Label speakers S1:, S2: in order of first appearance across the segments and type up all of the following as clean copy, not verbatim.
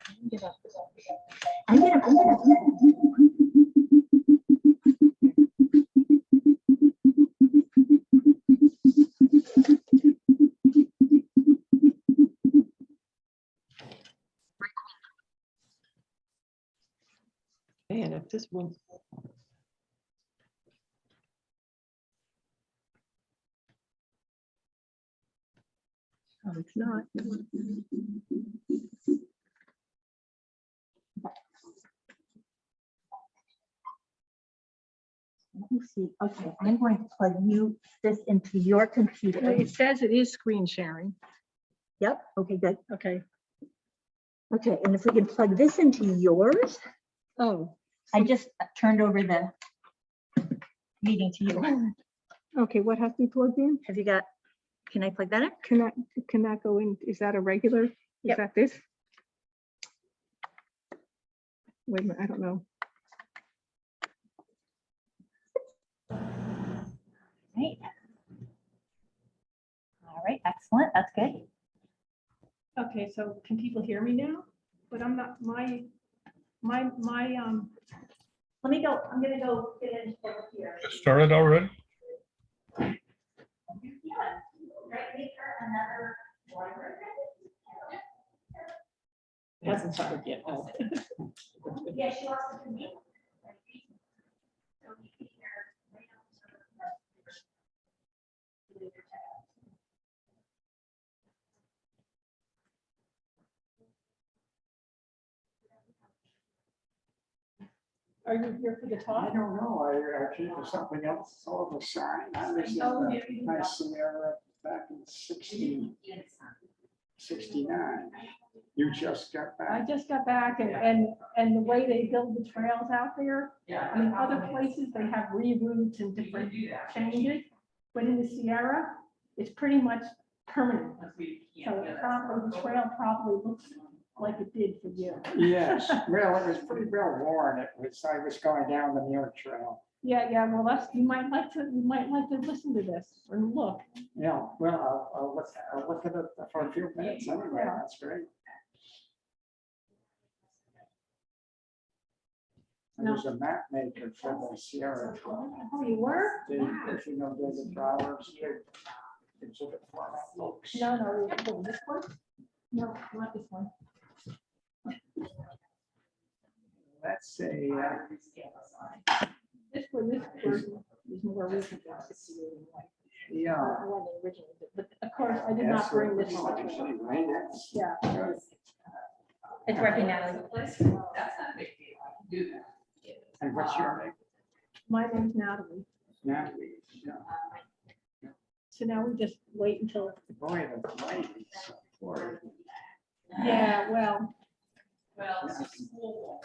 S1: I'm gonna.
S2: Man, if this one. Oh, it's not.
S1: Let me see. Okay, I'm going to plug this into your computer.
S2: It says it is screen sharing.
S1: Yep. Okay, good.
S2: Okay.
S1: Okay, and if we can plug this into yours,
S2: Oh,
S1: I just turned over the meeting to you.
S2: okay. What has to be plugged in?
S1: Have you got? Can I plug that in?
S2: Can that go in? Is that a regular? Is
S1: Yep.
S2: that this? Wait a minute, I don't know.
S1: Right. All right, excellent. That's good.
S2: Okay, so can people hear me now? But I'm not, my,
S1: Let me go. I'm gonna go get in over here.
S3: It started already?
S1: Yeah. Right, make her another library.
S2: hasn't started yet. Oh.
S1: Yeah, she wants to meet.
S2: Are you here for the
S4: I
S2: talk?
S4: don't know, I came to something else, all of a sudden, I was in
S2: Oh, yeah, you
S4: my Sierra back in 69. You just got
S2: I
S4: back.
S2: just got back and the way they build the trails out there, I mean, other places, they have reroutes and different changes, but in the Sierra, it's pretty much permanent. So it probably, the trail probably looks like it did for you.
S4: Yes, well, it was pretty well worn, I was going down the Muir Trail.
S2: Yeah, well, you might like to listen to this or look.
S4: Yeah, well, I'll look at it for a few minutes anyway, that's great. I was a map maker for the Sierra Trail.
S2: Oh, you were?
S4: If you know David Flowers, exhibit format books.
S2: No, this one? No, not this one.
S4: That's a,
S2: This version is more recent.
S4: yeah.
S2: The one they originally did. But of course, I did not bring this one. Yeah.
S1: It's working, Natalie.
S4: And what's your name?
S2: My name's Natalie.
S4: Natalie. Yeah.
S2: So now we just wait until,
S4: Boy, the light is so poor.
S2: yeah, well,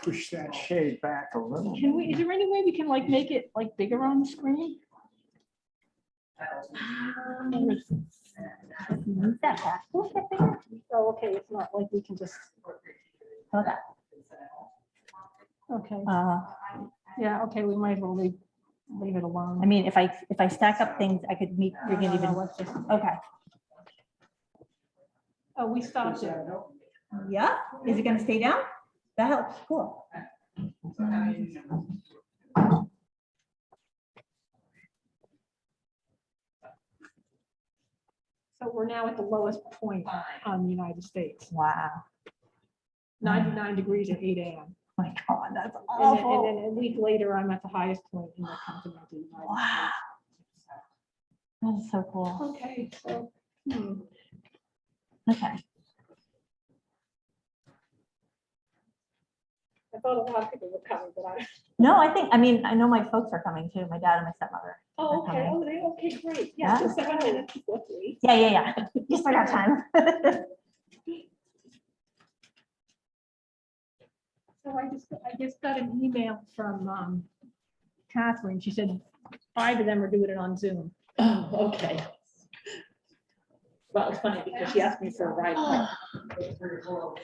S4: Push that shade back a little.
S2: is there any way we can like make it like bigger on the screen?
S1: Move that back. a little bit bigger.
S2: Oh, okay, it's not like we can just,
S1: How about
S2: okay,
S1: that?
S2: yeah, okay, we might as well leave it
S1: I
S2: alone.
S1: mean, if I stack up things, I could bring it even.
S2: Let's just,
S1: Okay.
S2: oh, we stopped it.
S1: Yeah. Is it gonna stay down? That helps. Cool.
S2: So we're now at the lowest point on the United States,
S1: Wow.
S2: 99 degrees at 8 a.m.
S1: My God, that's
S2: And
S1: awful.
S2: then a week later, I'm at the highest point in the continental United
S1: Wow. That is so cool.
S2: States. Okay, so,
S1: Okay.
S2: I thought a lot of people were coming, but
S1: No, I mean, I know my folks are coming too, my dad and my stepmother.
S2: oh, okay,
S1: Okay.
S2: okay, great. Yeah,
S1: Yeah.
S2: just 7 minutes before 3.
S1: Yeah. You still got time.
S2: So I just got an email from Catherine. She said 5 of them are doing it on Zoom.
S5: Oh, okay. Well, it's funny because she asked me for a ride home.
S2: Oh,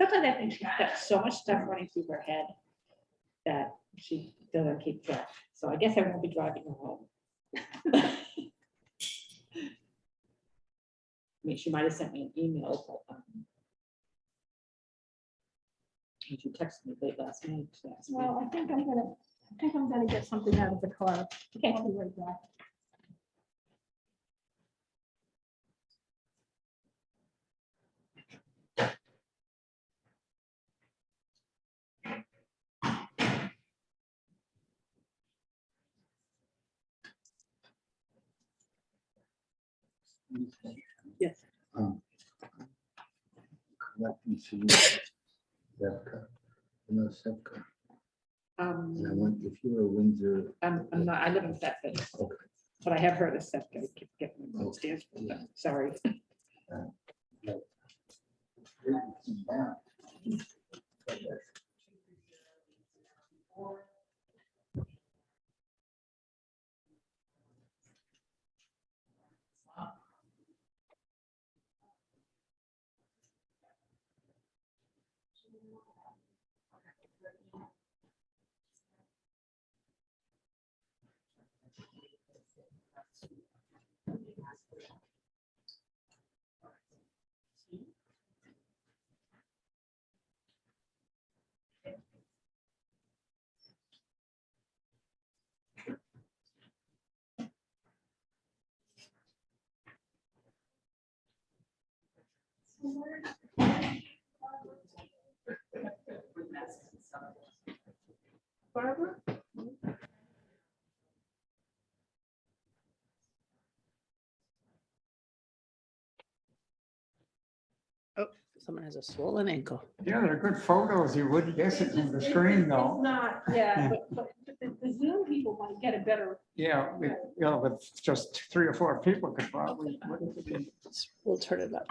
S5: Sometimes I think she's got so much stuff running through her head that she doesn't keep track. So I guess I won't be driving her home. mean, she might have sent me an email, but and she texted me late last night. to ask me.
S2: Well, I think I'm gonna get something out of the car.
S5: Okay.
S2: I'll be right back.
S5: Yes.
S3: Correct me, so you- Sevka. You know Sevka. And I went, if you're a Windsor.
S5: I'm not, I live in Thetford,
S3: Okay.
S5: but I have heard of SEPTA. I keep getting them upstairs. Sorry.
S2: Barbara?
S6: Someone has a swollen ankle.
S4: Yeah, they're good photos. You wouldn't guess it from the screen
S2: It's
S4: though.
S2: not, yeah, but the Zoom people might get a better.
S4: Yeah, with just 3 or 4 people could probably.
S6: We'll turn it up.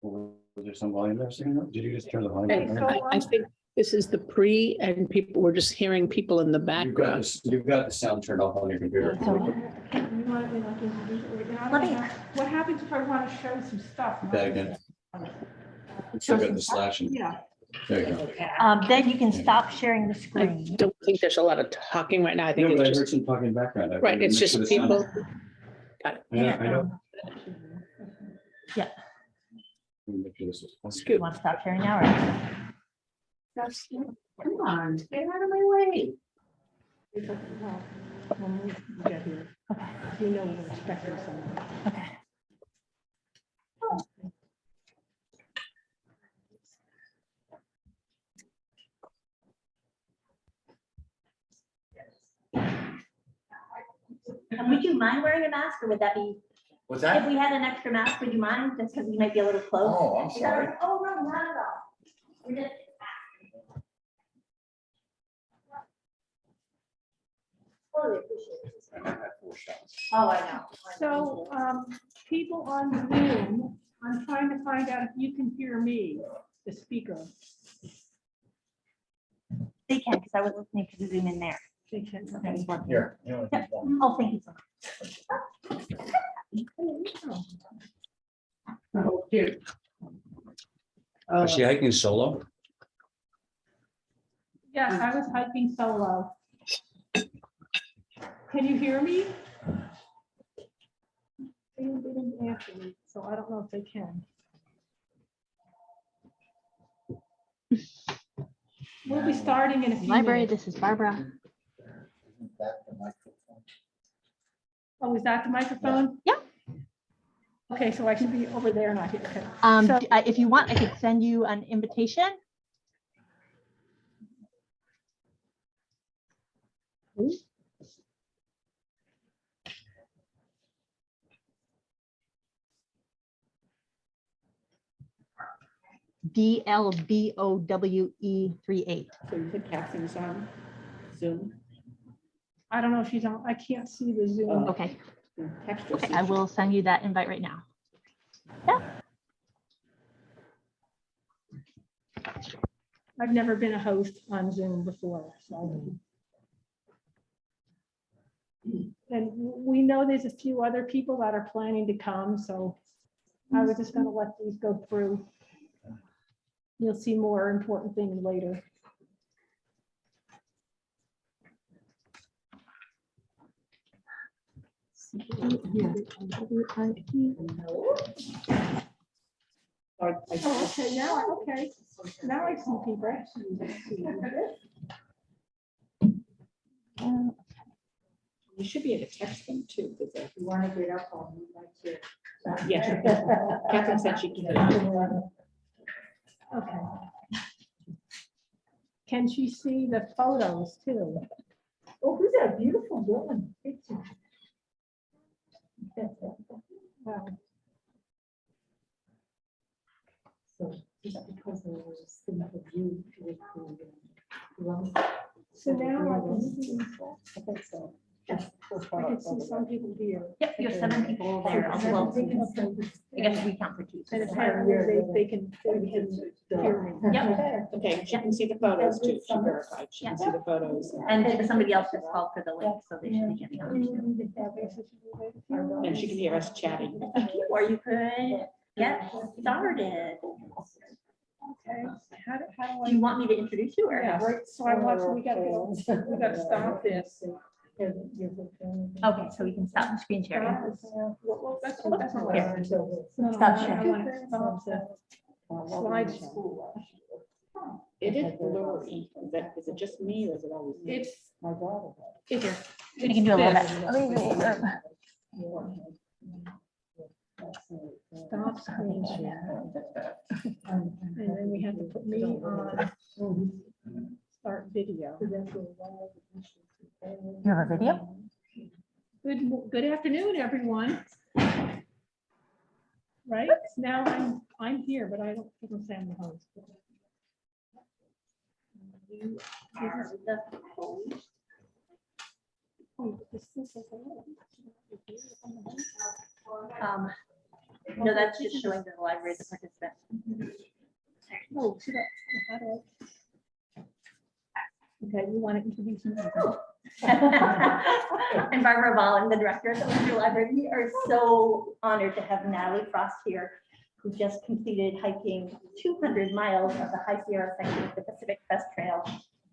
S7: Was there some volume there? Did you just turn the volume?
S2: Okay,
S7: down?
S2: so,
S6: I think this is the pre and people, we're just hearing people in the background.
S7: You've got the sound turned off on your computer.
S2: You want me like to-
S1: Let me-
S2: What happens if I want to show some stuff?
S7: That again. Still got the slashing.
S2: Yeah.
S7: There you go.
S1: Then you can stop sharing the
S6: I
S1: screen.
S6: don't think there's a lot of talking right now. I think
S7: No, but I
S6: it's
S7: heard
S6: just,
S7: some talking in the background. I
S6: right,
S7: figured
S6: it's
S7: mix
S6: just
S7: of the sound.
S6: people.
S7: Yeah, I know.
S1: Yeah.
S7: Make sure this is-
S6: Scoot.
S1: You want to stop sharing now or?
S5: Come on, get out of my way.
S2: When we get here, you know we're expecting someone.
S1: Okay. And would you mind wearing a mask or would that be,
S3: What's
S1: if
S3: that?
S1: we had an extra mask, would you mind? Just because you might be a little close?
S3: Oh, I'm sorry.
S1: Oh, no, not at all. We're just. Totally appreciate it.
S7: I had 4 shots.
S1: Oh, I know.
S2: So, people on Zoom, I'm trying to find out if you can hear me, the speaker.
S1: They can, because I was listening to the Zoom in there.
S2: They can.
S1: I was working.
S3: Here. you know,
S1: Yeah. Oh, thank you so much.
S5: Oh, cute.
S7: Was she hiking solo?
S2: Yes, I was hiking solo. Can you hear me? They didn't answer me, so I don't know if they can. We'll be starting in a few
S1: Library,
S2: minutes.
S1: this is Barbara.
S3: Isn't that the microphone?
S2: Oh, is that the microphone?
S1: Yeah.
S2: Okay, so I should be over there, not here. Okay. So-
S1: If you want, I could send you an invitation. DLBOWE38.
S5: So you put Catherine's on Zoom.
S2: I don't know if she's on, I can't see the Zoom.
S5: Oh.
S1: Okay,
S5: Text her,
S1: okay,
S5: see
S1: I
S5: if she-
S1: will send you that invite right now.
S2: I've never been a host on Zoom before, so. And we know there's a few other people that are planning to come, so I was just gonna let these go through. You'll see more important things later.
S5: Or I-
S2: Oh, okay, now I see people.
S5: You should be able to text them too, because they're.
S1: You want to get up on me like you.
S5: Yeah. Catherine said she can.
S2: Okay. Can she see the photos too?
S1: Oh, who's that beautiful woman? Picture.
S2: Wow.
S1: So just because there was a simple view to it.
S2: So now I can see,
S1: I think so.
S2: I can see some people here.
S8: Yep, you have 7 people there as well. I guess we count for 2.
S2: And apparently they can hear me.
S8: Yep.
S5: Okay, she can see the photos too. She verified. She can see the photos.
S8: And somebody else just called for the link, so they should be getting on too.
S5: And she can hear us chatting.
S8: Or you could get started.
S2: Okay, how do
S8: Do you want me to introduce you or?
S2: Yeah, right, so I want, we gotta stop this.
S8: Okay, so we can stop the screen sharing.
S2: Well, that's not
S8: Here.
S2: right.
S8: Stop
S2: I
S8: sharing.
S2: want to stop the slideshow.
S5: It is blurry. Is it just me or is it always? me?
S2: It's,
S1: My daughter.
S2: it's.
S8: We can do a little bit.
S2: Stop screen share. And then we have to put me on start video.
S8: You have a video?
S2: Good afternoon, everyone. Right, now I'm here, but I don't say I'm the host.
S8: You are the host. No, that's just showing the library the participant.
S2: Oh, should I- how do I- Okay, you want to introduce me?
S8: And Barbara Ball, I'm the director of the Winter Library. We are so honored to have Natalie Frost here, who just completed hiking 200 miles of the High Sierra section of the Pacific Crest Trail,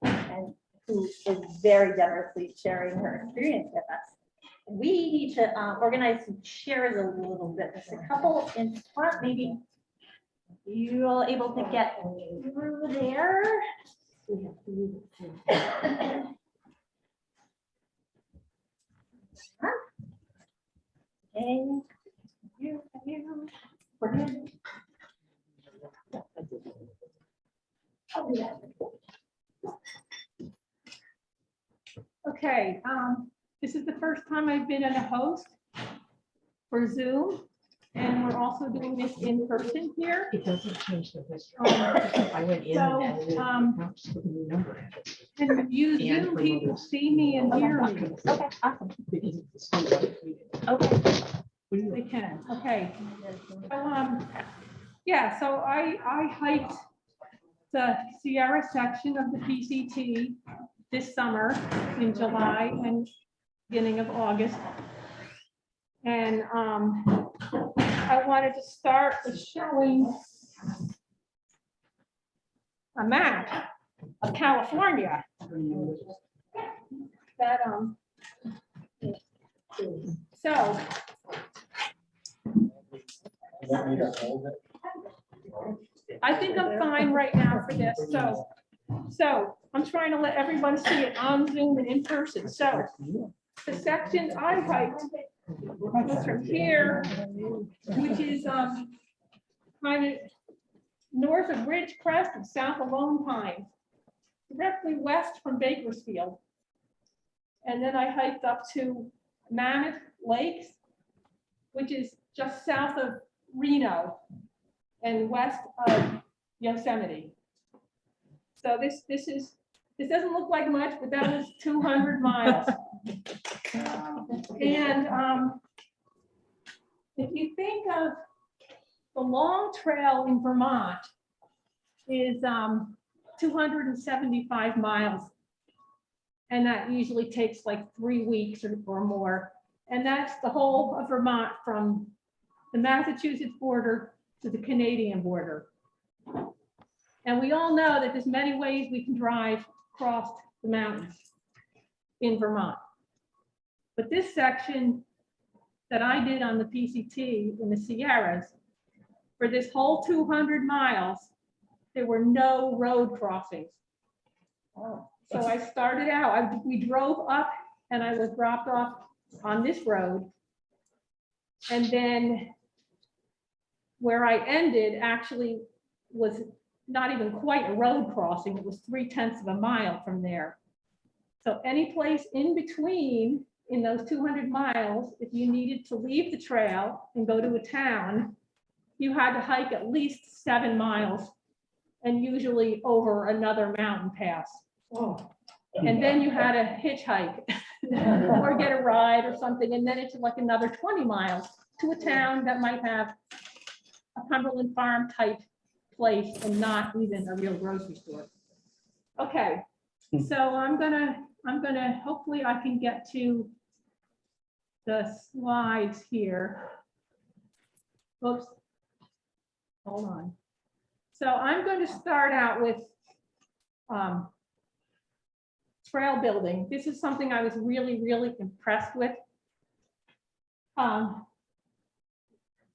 S8: and who is very generously sharing her experience with us. We need to organize some chairs a little bit. There's a couple in front, maybe you're able to get through there. And we're good.
S2: Okay, this is the first time I've been a host for Zoom, and we're also doing this in person here.
S9: It doesn't change the history.
S2: I
S9: went in
S2: and edited it,
S9: With a new number.
S2: And you
S9: And
S2: Zoom
S9: for
S2: people
S9: others.
S2: see me and hear me.
S8: Okay, awesome.
S9: Because it's the school that tweeted.
S8: Okay.
S9: What do you
S2: They can, okay. So, yeah, so I hiked the Sierra section of the PCT this summer in July and beginning of August. And I wanted to start with showing a map of California. That, so. I think I'm fine right now for this, so I'm trying to let everyone see it on Zoom and in person, so the section I hiked was from here, which is kind of north of Ridgecrest and south of Lone Pine, directly west from Bakersfield. And then I hiked up to Mammoth Lakes, which is just south of Reno and west of Yosemite. So this doesn't look like much, but that was 200 miles. And if you think of the long trail in Vermont is 275 miles. And that usually takes like 3 weeks or more. And that's the whole of Vermont from the Massachusetts border to the Canadian border. And we all know that there's many ways we can drive across the mountains in Vermont. But this section that I did on the PCT in the Sierras, for this whole 200 miles, there were no road crossings.
S8: Oh,
S2: So I started out, we drove up and I was dropped off on this road. And then where I ended actually was not even quite a road crossing. It was 3/10 of a mile from there. So any place in between in those 200 miles, if you needed to leave the trail and go to a town, you had to hike at least 7 miles and usually over another mountain pass.
S9: Oh,
S2: And then you had to hitchhike or get a ride or something. And then it's like another 20 miles to a town that might have a Cumberland Farm type place and not even a real grocery store. Okay, so I'm gonna, hopefully I can get to the slides here. Oops. Hold on. So I'm going to start out with trail building. This is something I was really, really impressed with.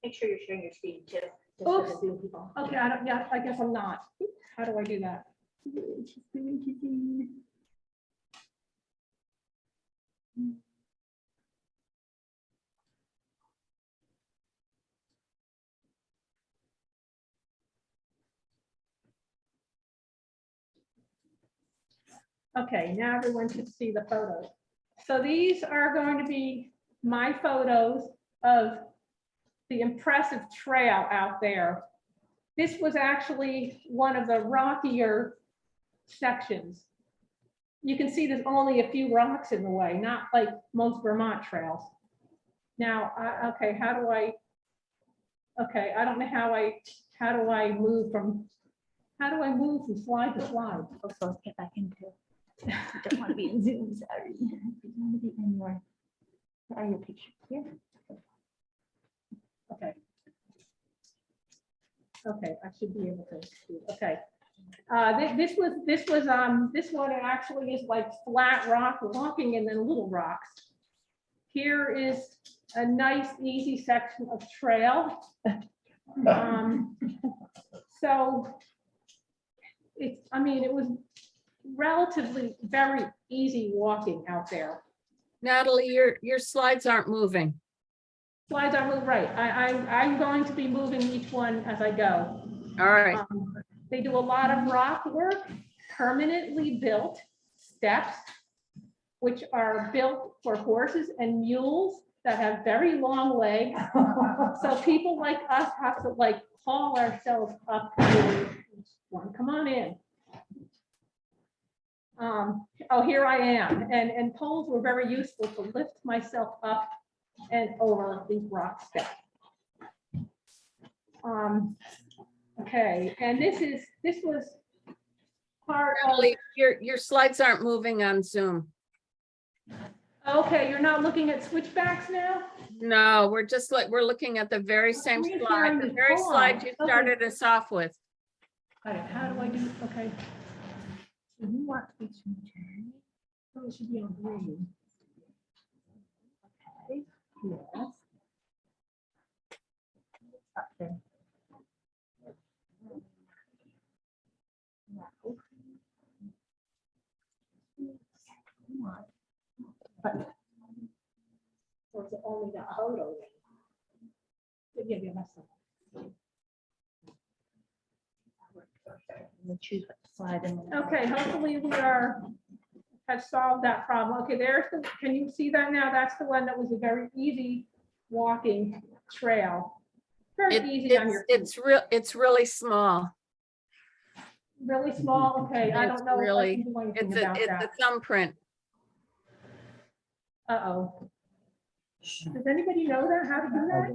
S8: make sure you're sharing your screen too. just for the
S2: Oops.
S8: Zoom people.
S2: Okay, I guess I'm not. How do I do that? Okay, now everyone can see the photos. So these are going to be my photos of the impressive trail out there. This was actually one of the rockier sections. You can see there's only a few rocks in the way, not like most Vermont trails. Now, okay, how do I don't know how do I move from slide to slide?
S8: Oh, so let's get back into. You don't want to be in Zoom, sorry. You want to be in your, where are your pictures here?
S2: Okay. Okay, I should be able to do, okay. This one actually is like flat rock walking and then little rocks. Here is a nice, easy section of trail. So it was relatively very easy walking out there.
S10: Natalie, your slides aren't moving.
S2: Slides are moved right. I'm going to be moving each one as I go.
S10: All right.
S2: They do a lot of rock work, permanently built steps, which are built for horses and mules that have very long legs. So people like us have to like haul ourselves up. Come on in. Oh, here I am. And poles were very useful to lift myself up and over these rock steps. Okay, and this was part of.
S10: Natalie, your slides aren't moving on Zoom.
S2: Okay, you're not looking at switchbacks now?
S10: No, we're looking at the very same
S2: What are you
S10: slide,
S2: sharing
S10: the
S2: this?
S10: very
S2: Hold on.
S10: slide you
S2: Okay.
S10: started us off with.
S2: Got it. How do I do, okay. So you want to turn? Oh, it should be on green. Okay, yes. Up there. No. Come on. But- Or is it only the photo? Yeah, that's not.
S8: We'll choose what slide and.
S2: Okay, hopefully we have solved that problem. Okay, can you see that now? That's the one that was a very easy walking trail. Very easy on your feet.
S10: It's really small.
S2: Really small, okay, I
S10: It's
S2: don't know if I
S10: really-
S2: can do anything
S10: It's
S2: about
S10: a
S2: that.
S10: thumbprint.
S2: Uh-oh. Does anybody know that, how to do that?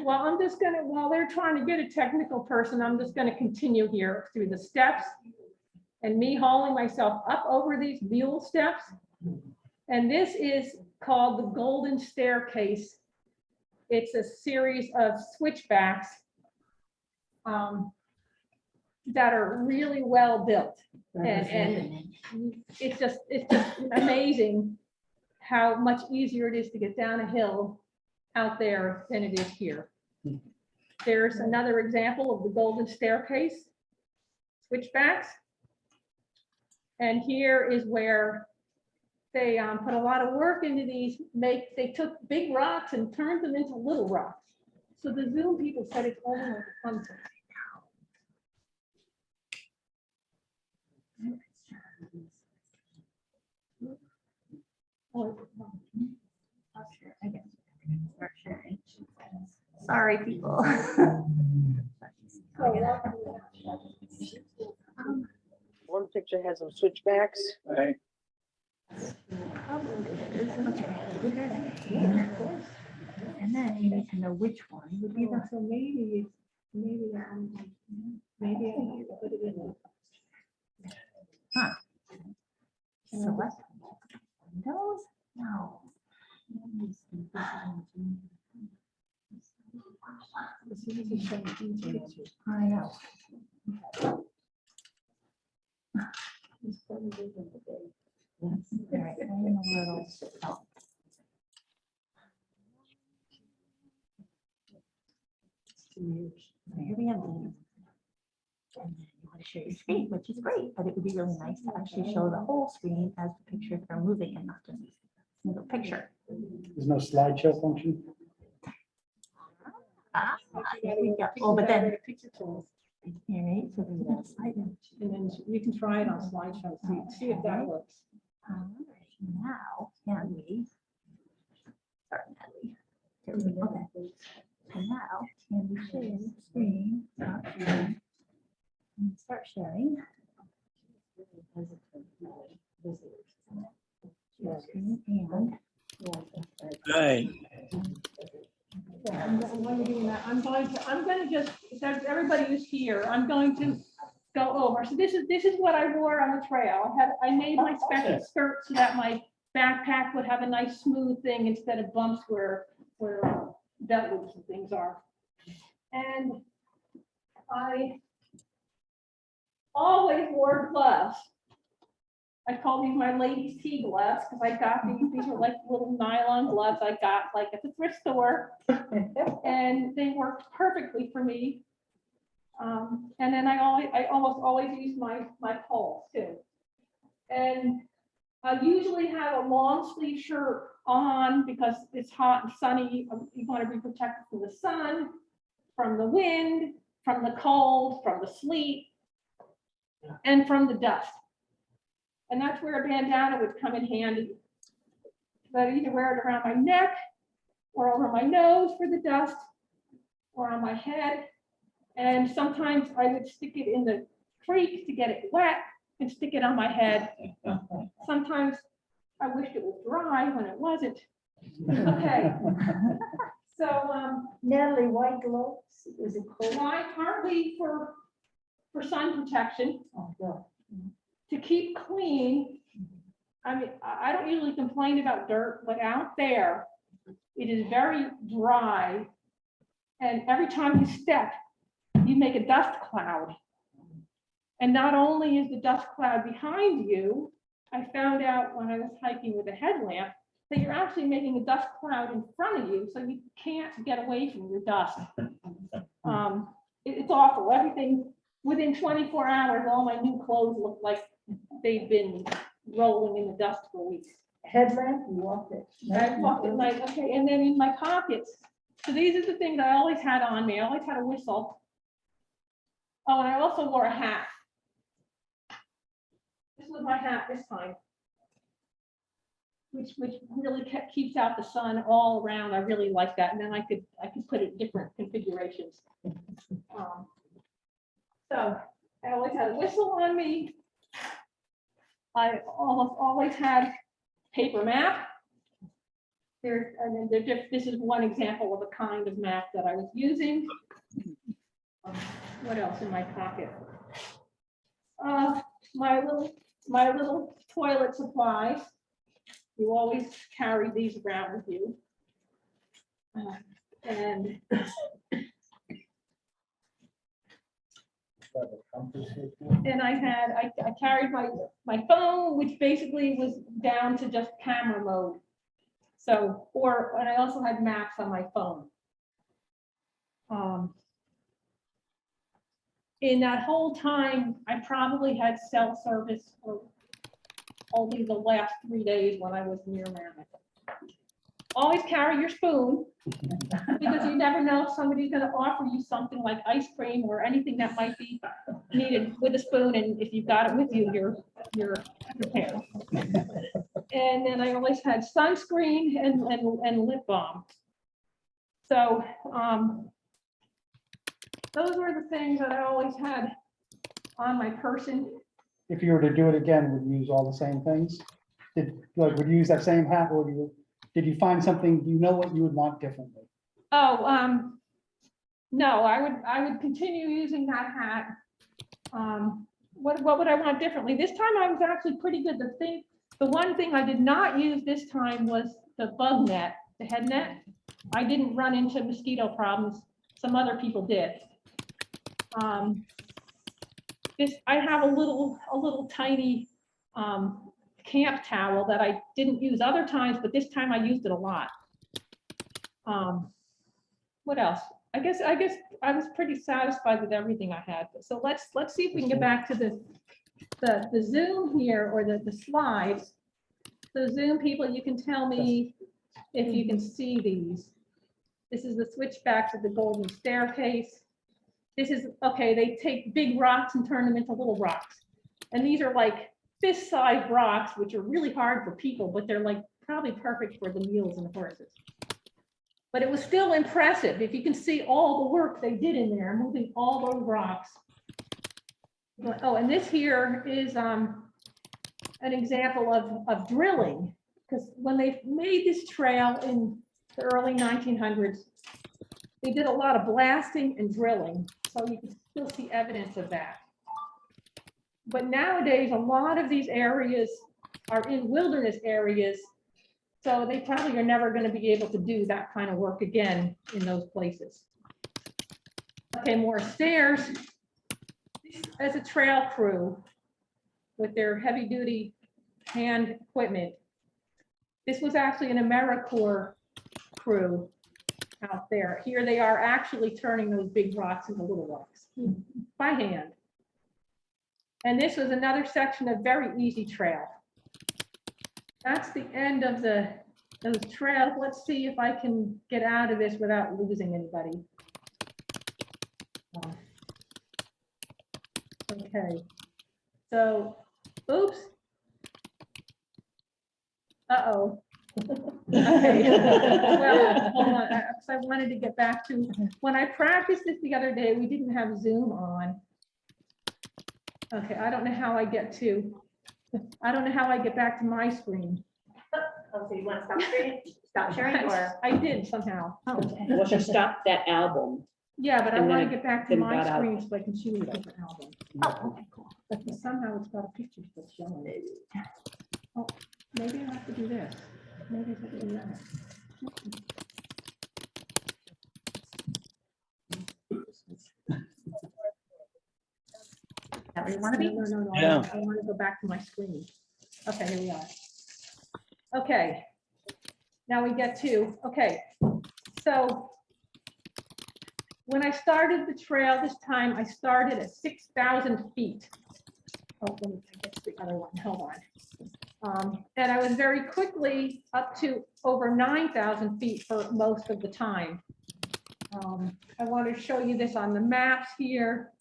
S2: Well, I'm just gonna, while they're trying to get a technical person, I'm just gonna continue here through the steps and me hauling myself up over these mule steps. And this is called the Golden Staircase. It's a series of switchbacks that are really well built. And it's just amazing how much easier it is to get down a hill out there than it is here. There's another example of the golden staircase switchbacks. And here is where they put a lot of work into these, they took big rocks and turned them into little rocks. So the Zoom people said it's only like a fun thing.
S1: Sorry, people.
S9: One picture has some switchbacks.
S4: Right.
S1: And then you need to know which one would be the.
S2: So maybe, maybe I need to put it in.
S1: Select Windows? No. I know. All right, I'm a little. Oh. So here we have these. And then you want to share your screen, which is great, but it would be really nice to actually show the whole screen as the pictures are moving and not just a single picture.
S4: There's no slideshow function?
S1: Here we go. Oh, but then,
S2: Picture tools,
S1: all right, so there's a slide in.
S2: and then you can try it on slideshow, see if that works.
S1: All right, now, can we? Sorry, Natalie. Here we go. Okay. And now, can we share the screen? Stop sharing. And start sharing. Share screen and.
S3: Hi.
S2: I'm going to just, since everybody is here, I'm going to go over. So this is what I wore on the trail. I made my special skirt so that my backpack would have a nice smooth thing instead of bumps where belt loops and things are. And I always wore gloves. I call these my ladies' tea gloves because I got these are like little nylon gloves I got like at the thrift store, and they worked perfectly for me. And then I almost always use my poles too. And I usually have a long sleeve shirt on because it's hot and sunny. You want to be protected from the sun, from the wind, from the cold, from the sleet, and from the dust. And that's where a bandana would come in handy. So I'd either wear it around my neck or over my nose for the dust or on my head. And sometimes I would stick it in the creek to get it wet and stick it on my head. Sometimes I wished it was dry when it wasn't. Okay. So
S8: Natalie, why gloves? Is it cold?
S2: why partly for sun protection.
S8: Oh, yeah.
S2: To keep clean. I mean, I don't usually complain about dirt, but out there, it is very dry. And every time you step, you make a dust cloud. And not only is the dust cloud behind you, I found out when I was hiking with a headlamp, that you're actually making a dust cloud in front of you, so you can't get away from your dust. It's awful. Everything, within 24 hours, all my new clothes look like they've been rolling in the dust for weeks.
S8: Headlamp, you walk it.
S2: I walked at night, okay, and then in my pockets. So these are the things I always had on me. I always had a whistle. Oh, and I also wore a hat. This was my hat this time. Which really keeps out the sun all around. I really like that. And then I could put it in different configurations. So I always had a whistle on me. I almost always had paper map. This is one example of a kind of map that I was using. What else in my pocket? My little toilet supplies. You always carry these around with you. And I carried my phone, which basically was down to just camera mode. So, and I also had maps on my phone. In that whole time, I probably had cell service for only the last 3 days when I was near Mammoth. Always carry your spoon, because you never know if somebody's gonna offer you something like ice cream or anything that might be needed with a spoon, and if you've got it with you, you're prepared. And then I always had sunscreen and lip balm. So, those were the things that I always had on my person.
S11: If you were to do it again, would you use all the same things? Would you use that same hat, or did you find something, do you know what you would want differently?
S2: Oh, no, I would continue using that hat. What would I want differently? This time I was actually pretty good. The one thing I did not use this time was the bug net, the head net. I didn't run into mosquito problems. Some other people did. I have a little tiny camp towel that I didn't use other times, but this time I used it a lot. What else? I guess I was pretty satisfied with everything I had. So let's see if we can get back to the Zoom here, or the slides. So Zoom people, you can tell me if you can see these. This is the switchbacks of the golden staircase. This is, okay, they take big rocks and turn them into little rocks. And these are like fist-sized rocks, which are really hard for people, but they're like probably perfect for the mules and horses. But it was still impressive. If you can see all the work they did in there, moving all those rocks. Oh, and this here is an example of drilling, because when they made this trail in the early 1900s, they did a lot of blasting and drilling, so you can still see evidence of that. But nowadays, a lot of these areas are in wilderness areas, so they probably are never going to be able to do that kind of work again in those places. Okay, more stairs. As a trail crew with their heavy duty hand equipment, this was actually an AmeriCorps crew out there. Here they are actually turning those big rocks into little rocks by hand. And this was another section of very easy trail. That's the end of those trails. Let's see if I can get out of this without losing anybody. Okay, so, oops. Uh-oh. Okay. Well, hold on, because I wanted to get back to, when I practiced this the other day, we didn't have Zoom on. Okay, I don't know how I get back to my screen.
S8: Oh, so you want to stop sharing, or?
S2: I did somehow.
S8: Okay.
S5: Well, she stopped that album.
S2: Yeah, but I
S5: And then
S2: want to get back to
S5: then
S2: my
S5: got out.
S2: screen so I can show you the album.
S8: Oh, okay, cool.
S2: But somehow it's got a picture still showing it. Oh, maybe I have to do this. Maybe I have to do that.
S8: That where you want to be?
S2: No.
S6: Yeah.
S2: I want to go back to my screen. Okay, here we are. Okay. Now we get to, okay. So when I started the trail this time, I started at 6,000 feet. Oh, let me get to the other one. Hold on. And I was very quickly up to over 9,000 feet for most of the time. I want to show you this on the maps here.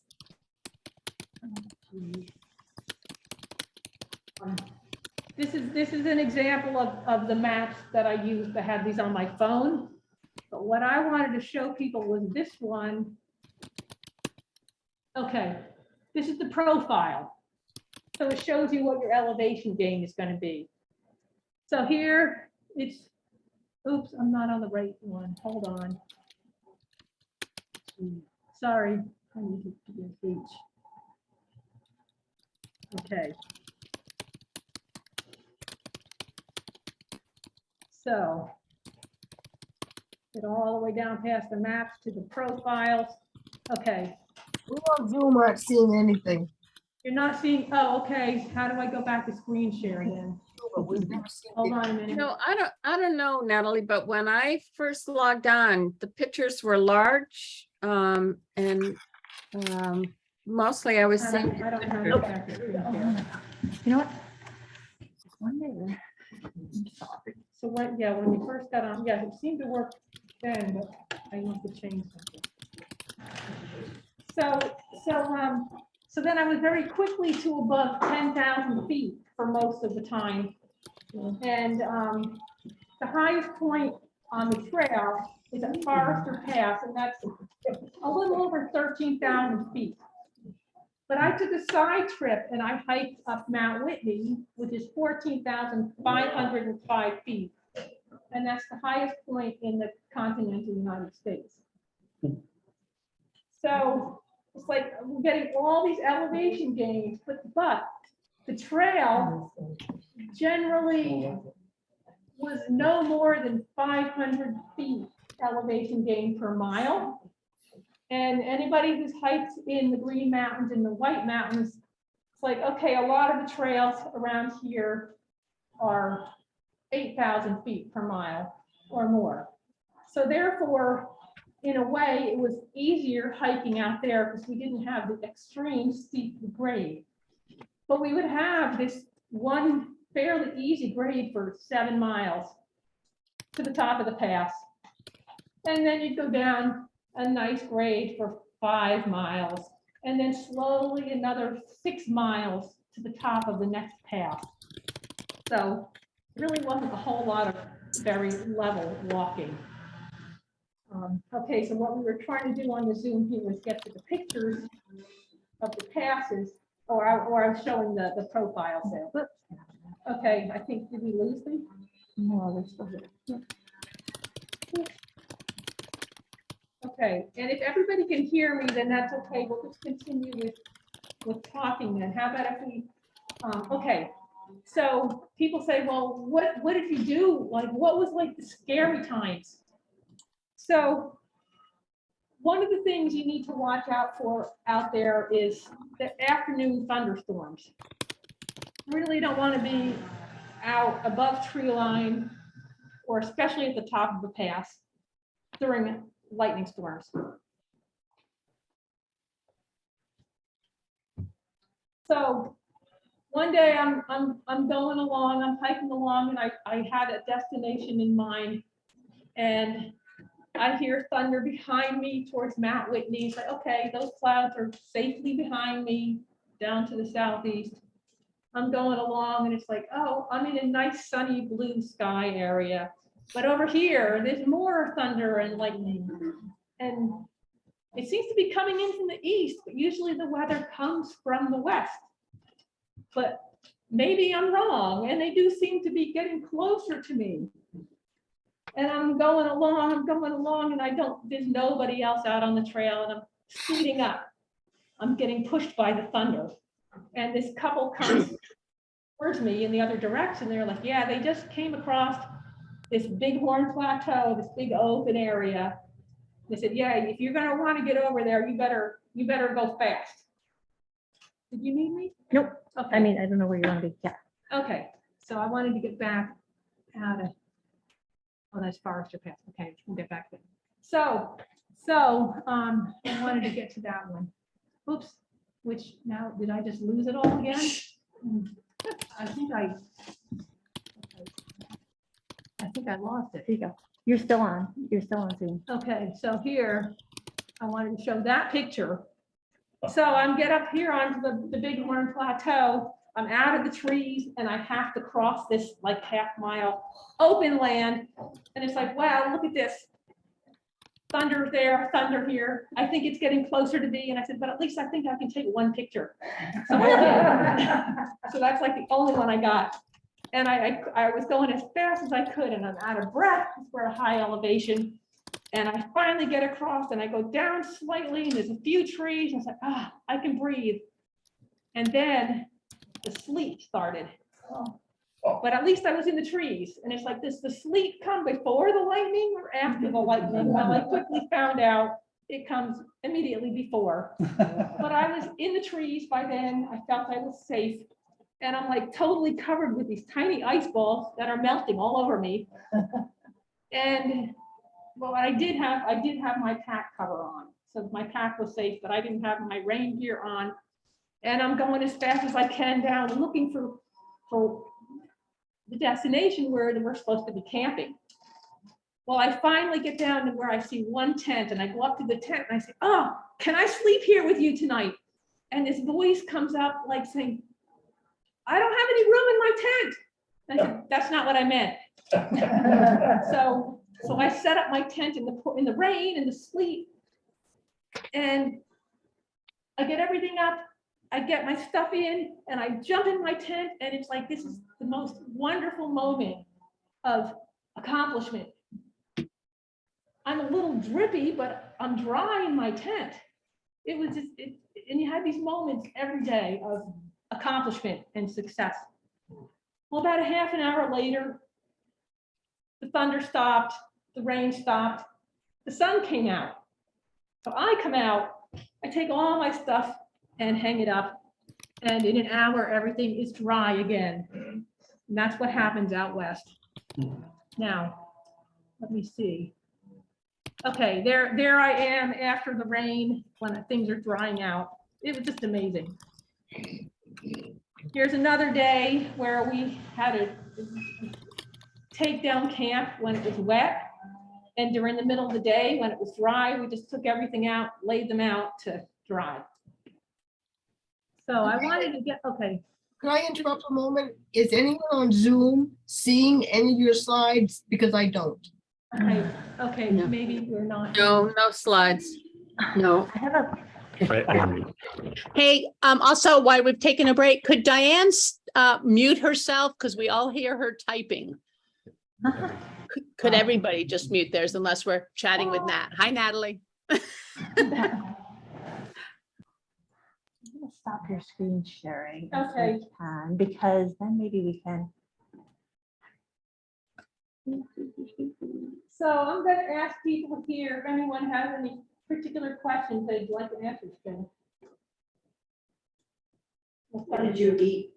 S2: This is an example of the maps that I used. I had these on my phone. But what I wanted to show people was this one. Okay, this is the profile. So it shows you what your elevation gain is going to be. So here it's, oops, I'm not on the right one. Hold on. Sorry, I need to do H. Okay. So get all the way down past the maps to the profiles. Okay.
S9: We on Zoom aren't seeing anything.
S2: You're not seeing, oh, okay. How do I go back to screen share again?
S9: but we've never seen.
S2: Hold on a minute.
S10: No, I don't know, Natalie, but when I first logged on, the pictures were large. And mostly I was
S2: I
S10: seeing.
S2: don't have
S10: Nope.
S2: it.
S1: You know what? One day. I'm sorry.
S2: So when we first got on, yeah, it seemed to work then, but I need to change something. So then I was very quickly to above 10,000 feet for most of the time. And the highest point on the trail is at Forester Pass, and that's a little over 13,000 feet. But I took a side trip and I hiked up Mount Whitney, which is 14,505 feet. And that's the highest point in the continental United States. So it's like we're getting all these elevation gains, but the trail generally was no more than 500 feet elevation gain per mile. And anybody who's hiked in the Green Mountains and the White Mountains, it's like, okay, a lot of the trails around here are 8,000 feet per mile or more. So therefore, in a way, it was easier hiking out there because we didn't have the extreme steep grade. But we would have this one fairly easy grade for 7 miles to the top of the pass. And then you'd go down a nice grade for 5 miles, and then slowly another 6 miles to the top of the next pass. So really wasn't a whole lot of very level walking. Okay, so what we were trying to do on the Zoom here was get to the pictures of the passes, or I was showing the profiles there. But, okay, I think, did we lose them?
S1: No, we're still here.
S2: Okay, and if everybody can hear me, then that's okay. We'll just continue with talking then. How about if we, okay. So people say, well, what did you do? Like, what was like the scary times? So one of the things you need to watch out for out there is the afternoon thunderstorms. Really don't want to be out above tree line, or especially at the top of the pass during lightning storms. So one day I'm going along, I'm hiking along, and I had a destination in mind, and I hear thunder behind me towards Mount Whitney. It's like, okay, those clouds are safely behind me down to the southeast. I'm going along and it's like, oh, I'm in a nice sunny blue sky area. But over here, there's more thunder and lightning. And it seems to be coming in from the east, but usually the weather comes from the west. But maybe I'm wrong, and they do seem to be getting closer to me. And I'm going along, and there's nobody else out on the trail, and I'm speeding up. I'm getting pushed by the thunder. And this couple comes towards me in the other direction. They're like, yeah, they just came across this Bighorn Plateau, this big open area. They said, yeah, if you're gonna want to get over there, you better go fast. Did you need me?
S1: Nope.
S2: Okay.
S1: I mean, I don't know where you want to be. Yeah.
S2: Okay, so I wanted to get back out of, oh, that's Forester Pass. Okay, we'll get back there. So I wanted to get to that one. Oops, which now, did I just lose it all again? I think I lost it.
S1: There you go. You're still on. You're still on Zoom.
S2: Okay, so here, I wanted to show that picture. So I'm get up here onto the Bighorn Plateau. I'm out of the trees and I have to cross this like half-mile open land. And it's like, wow, look at this. Thunder there, thunder here. I think it's getting closer to me. And I said, but at least I think I can take one picture. So I did. So that's like the only one I got. And I was going as fast as I could, and I'm out of breath. We're a high elevation. And I finally get across and I go down slightly and there's a few trees. And I was like, ah, I can breathe. And then the sleet started. But at least I was in the trees. And it's like, does the sleet come before the lightning or after the lightning? Well, I quickly found out it comes immediately before. But I was in the trees by then. I felt I was safe. And I'm like totally covered with these tiny ice balls that are melting all over me. And well, I did have my pack cover on, so my pack was safe, but I didn't have my rain gear on. And I'm going as fast as I can down, looking for the destination where we're supposed to be camping. Well, I finally get down to where I see one tent, and I go up to the tent and I say, "Oh, can I sleep here with you tonight?" And this voice comes up like saying, "I don't have any room in my tent." And I said, "That's not what I meant." So I set up my tent in the rain and the sleet, and I get everything up. I get my stuff in, and I jump in my tent, and it's like this is the most wonderful moment of accomplishment. I'm a little drippy, but I'm dry in my tent. It was just, and you had these moments every day of accomplishment and success. Well, about a half an hour later, the thunder stopped, the rain stopped, the sun came out. So I come out, I take all my stuff and hang it up, and in an hour, everything is dry again. And that's what happens out west. Now, let me see. Okay, there I am after the rain when things are drying out. It was just amazing. Here's another day where we had a takedown camp when it was wet. And during the middle of the day when it was dry, we just took everything out, laid them out to dry. So I wanted to get, okay.
S12: Could I interrupt a moment? Is anyone on Zoom seeing any of your slides? Because I don't.
S2: Okay,
S6: No.
S2: maybe we're not.
S10: No slides.
S6: No.
S1: I have a,
S6: Hey, also, while we've taken a break, could Diane mute herself? Because we all hear her typing. Could everybody just mute theirs unless we're chatting with Nat? Hi, Natalie.
S1: I'm gonna stop your screen sharing. if
S2: Okay.
S1: you can, because then maybe we can.
S2: So I'm going to ask people here if anyone has any particular questions they'd like an answer to.
S5: What did you eat?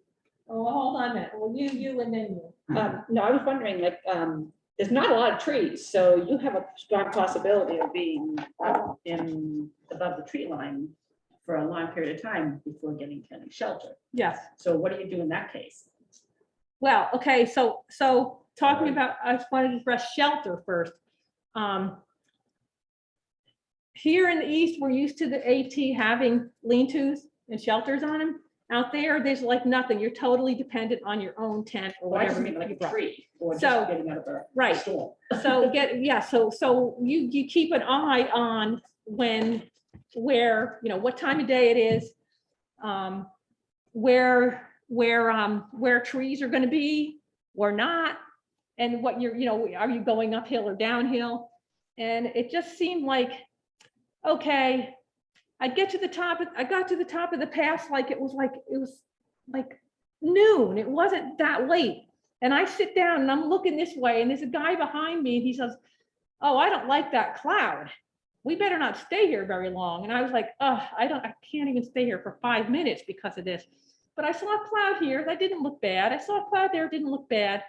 S2: Oh, well, hold on a minute. Well, you, and then you.
S5: No, I was wondering, like, there's not a lot of trees, so you have a strong possibility of being up above the tree line for a long period of time before getting to any shelter.
S2: Yes.
S5: So what do you do in that case?
S2: Well, okay, so talking about, I just wanted to address shelter first. Here in the East, we're used to the AT having lean-tos and shelters on them. Out there, there's like nothing. You're totally dependent on your own tent or
S5: Well, I just
S2: whatever.
S5: mean like
S2: you
S5: a
S2: brought.
S5: tree or just
S2: So-
S5: getting out of a
S2: Right.
S5: storm.
S2: So you keep an eye on where, you know, what time of day it is, where trees are gonna be or not, and what you're, you know, are you going uphill or downhill? And it just seemed like, okay, I got to the top of the pass like it was like noon. It wasn't that late. And I sit down and I'm looking this way and there's a guy behind me and he says, "Oh, I don't like that cloud. We better not stay here very long." And I was like, "Oh, I can't even stay here for 5 minutes because of this." But I saw a cloud here that didn't look bad. I saw a cloud there, didn't look bad.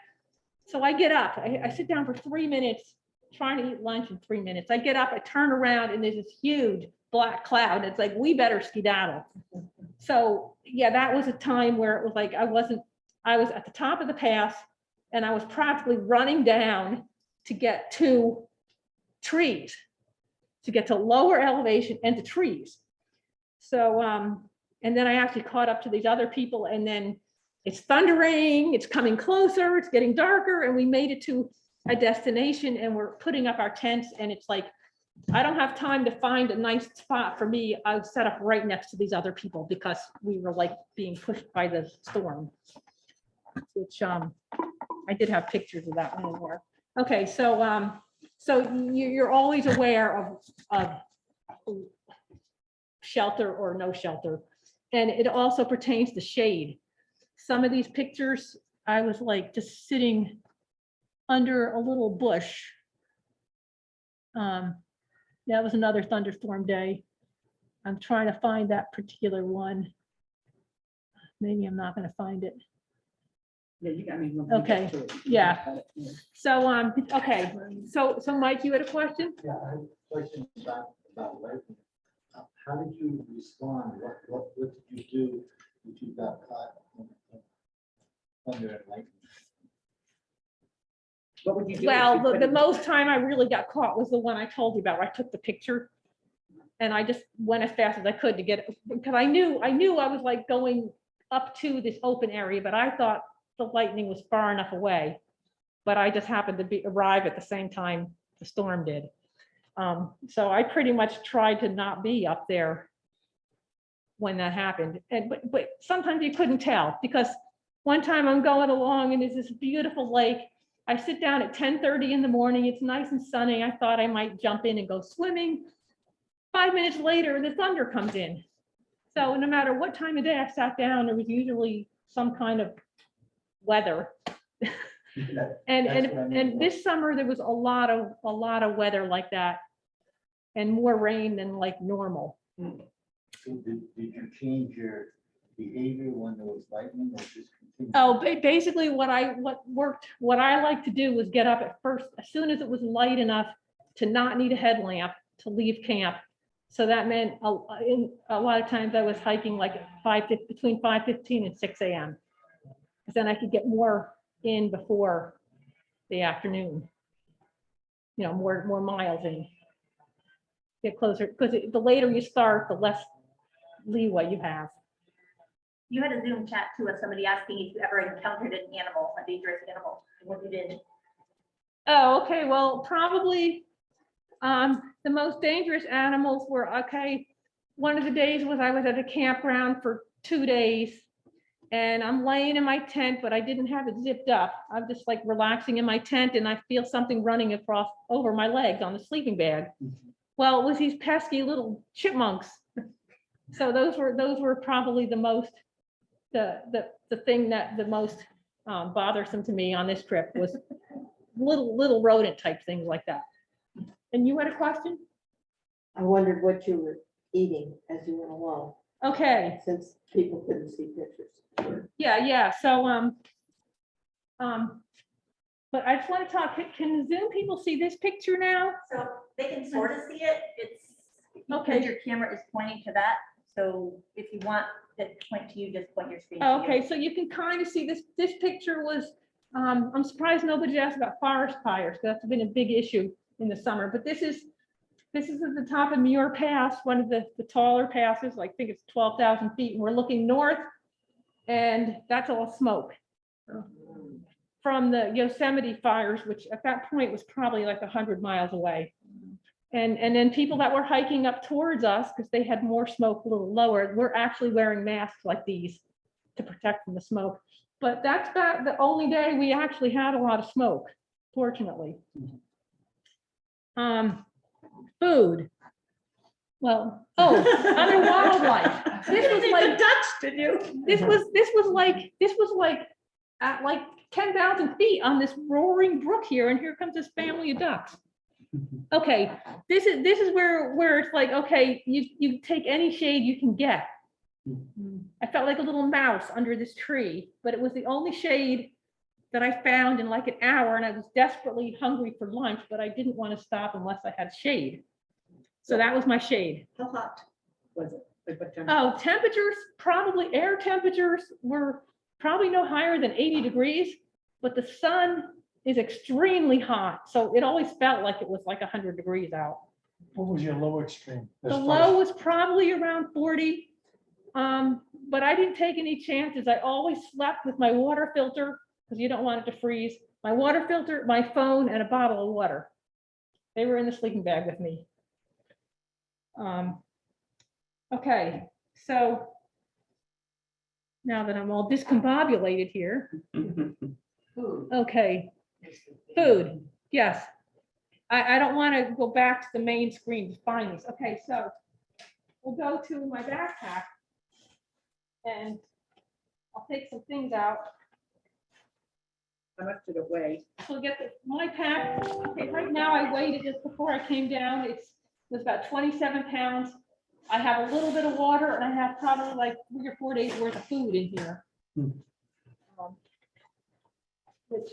S2: So I get up, I sit down for 3 minutes, trying to eat lunch in 3 minutes. I get up, I turn around and there's this huge black cloud. It's like, we better skedaddle. So yeah, that was a time where it was like, I was at the top of the pass and I was practically running down to get to trees, to get to lower elevation and to trees. So, and then I actually caught up to these other people and then it's thundering, it's coming closer, it's getting darker, and we made it to a destination and we're putting up our tents and it's like, I don't have time to find a nice spot for me. I was set up right next to these other people because we were like being pushed by the storm, which I did have pictures of that one more. Okay, so you're always aware of shelter or no shelter, and it also pertains to shade. Some of these pictures, I was like just sitting under a little bush. That was another thunderstorm day. I'm trying to find that particular one. maybe I'm not gonna find it.
S5: Yeah, you got me. when we
S2: Okay,
S5: get to it.
S2: yeah. So, okay, so Mike, you had a question?
S3: Yeah, I have a question about lightning. How did you respond? What did you do if you got caught under lightning?
S5: What would you do? if
S2: Well,
S5: you
S2: the
S5: couldn't-
S2: most time I really got caught was the one I told you about, where I took the picture. And I just went as fast as I could to get it, because I knew I was like going up to this open area, but I thought the lightning was far enough away. But I just happened to arrive at the same time the storm did. So I pretty much tried to not be up there when that happened. And but sometimes you couldn't tell, because one time I'm going along and there's this beautiful lake. I sit down at 10:30 in the morning. It's nice and sunny. I thought I might jump in and go swimming. 5 minutes later, the thunder comes in. So no matter what time of day I sat down, there was usually some kind of weather. And this summer, there was a lot of weather like that, and more rain than like normal.
S3: So did you change your behavior when there was lightning or just continue?
S2: Oh, basically what I like to do was get up at first, as soon as it was light enough to not need a headlamp to leave camp. So that meant in a lot of times I was hiking like at between 5:15 and 6 a.m. Because then I could get more in before the afternoon. You know, more miles in. Get closer, because the later you start, the less leeway you have.
S8: You had a Zoom chat too with somebody asking if you ever encountered an animal, a dangerous animal, what you did.
S2: Oh, okay, well, probably the most dangerous animals were, okay, one of the days was I was at a campground for 2 days, and I'm laying in my tent, but I didn't have it zipped up. I'm just like relaxing in my tent, and I feel something running across over my legs on the sleeping bag. Well, it was these pesky little chipmunks. So those were probably the most, the thing that the most bothersome to me on this trip was little rodent type things like that. And you had a question?
S9: I wondered what you were eating as you went along,
S2: Okay,
S9: since people couldn't see pictures.
S2: yeah, so, but I just want to talk, can Zoom people see this picture now?
S8: So they can sort of see it, it's,
S2: Okay.
S8: because your camera is pointing to that, so if you want it to point to you, just point your screen to you.
S2: Okay, so you can kind of see this picture was, I'm surprised nobody asked about forest fires, 'cause that's been a big issue in the summer, but this is at the top of Muir Pass, one of the taller passes, like I think it's 12,000 feet, and we're looking north, and that's all smoke from the Yosemite fires, which at that point was probably like 100 miles away. And then people that were hiking up towards us, because they had more smoke a little lower, were actually wearing masks like these to protect from the smoke. But that's about the only day we actually had a lot of smoke, fortunately. Food. Well, other wildlife. This was like
S5: Dutch, did you?
S2: this was like at like 10,000 feet on this roaring brook here, and here comes this family of ducks. Okay, this is where it's like, okay, you take any shade you can get. I felt like a little mouse under this tree, but it was the only shade that I found in like an hour, and I was desperately hungry for lunch, but I didn't want to stop unless I had shade. So that was my shade.
S5: How hot was it? Like what temperature?
S2: Oh, temperatures, probably air temperatures were probably no higher than 80 degrees, but the sun is extremely hot. So it always felt like it was like 100 degrees out.
S11: What was your low extreme?
S2: The low was probably around 40. But I didn't take any chances. I always slept with my water filter because you don't want it to freeze. My water filter, my phone, and a bottle of water. They were in the sleeping bag with me. Okay, so now that I'm all discombobulated here. Okay, food, yes. I don't want to go back to the main screen to find these. Okay, so we'll go to my backpack and I'll take some things out.
S5: How much did it weigh?
S2: So get my pack. Okay, right now I weighed it just before I came down. It was about 27 pounds. I have a little bit of water and I have probably like 3 or 4 days worth of food in here.
S11: Hmm.
S2: Which.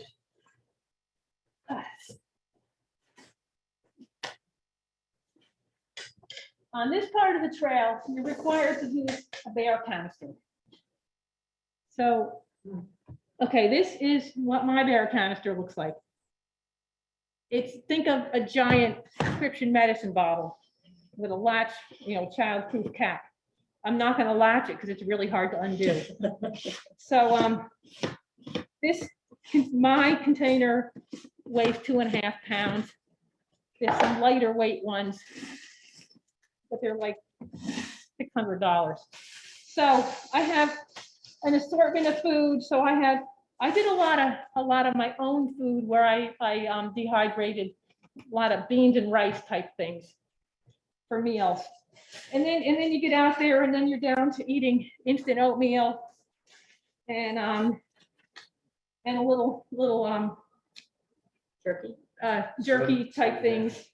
S2: On this part of the trail, you're required to use a bear canister. So, okay, this is what my bear canister looks like. Think of a giant prescription medicine bottle with a latch, child-proof cap. I'm not going to latch it because it's really hard to undo. So, my container weighs 2.5 pounds. There's some lighter weight ones, but they're like $600. So I have an assortment of food. So I did a lot of my own food where I dehydrated a lot of beans and rice type things for meals. And then you get out there and then you're down to eating instant oatmeal and a little jerky type things,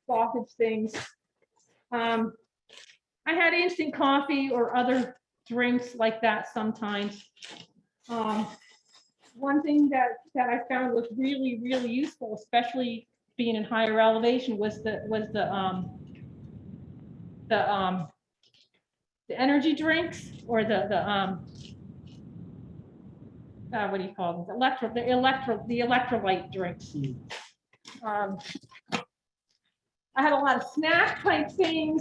S2: sausage things. I had instant coffee or other drinks like that sometimes. One thing that I found was really, really useful, especially being in higher elevation, was the energy drinks, or the what do you call them? The electrolyte drinks. I had a lot of snack type things.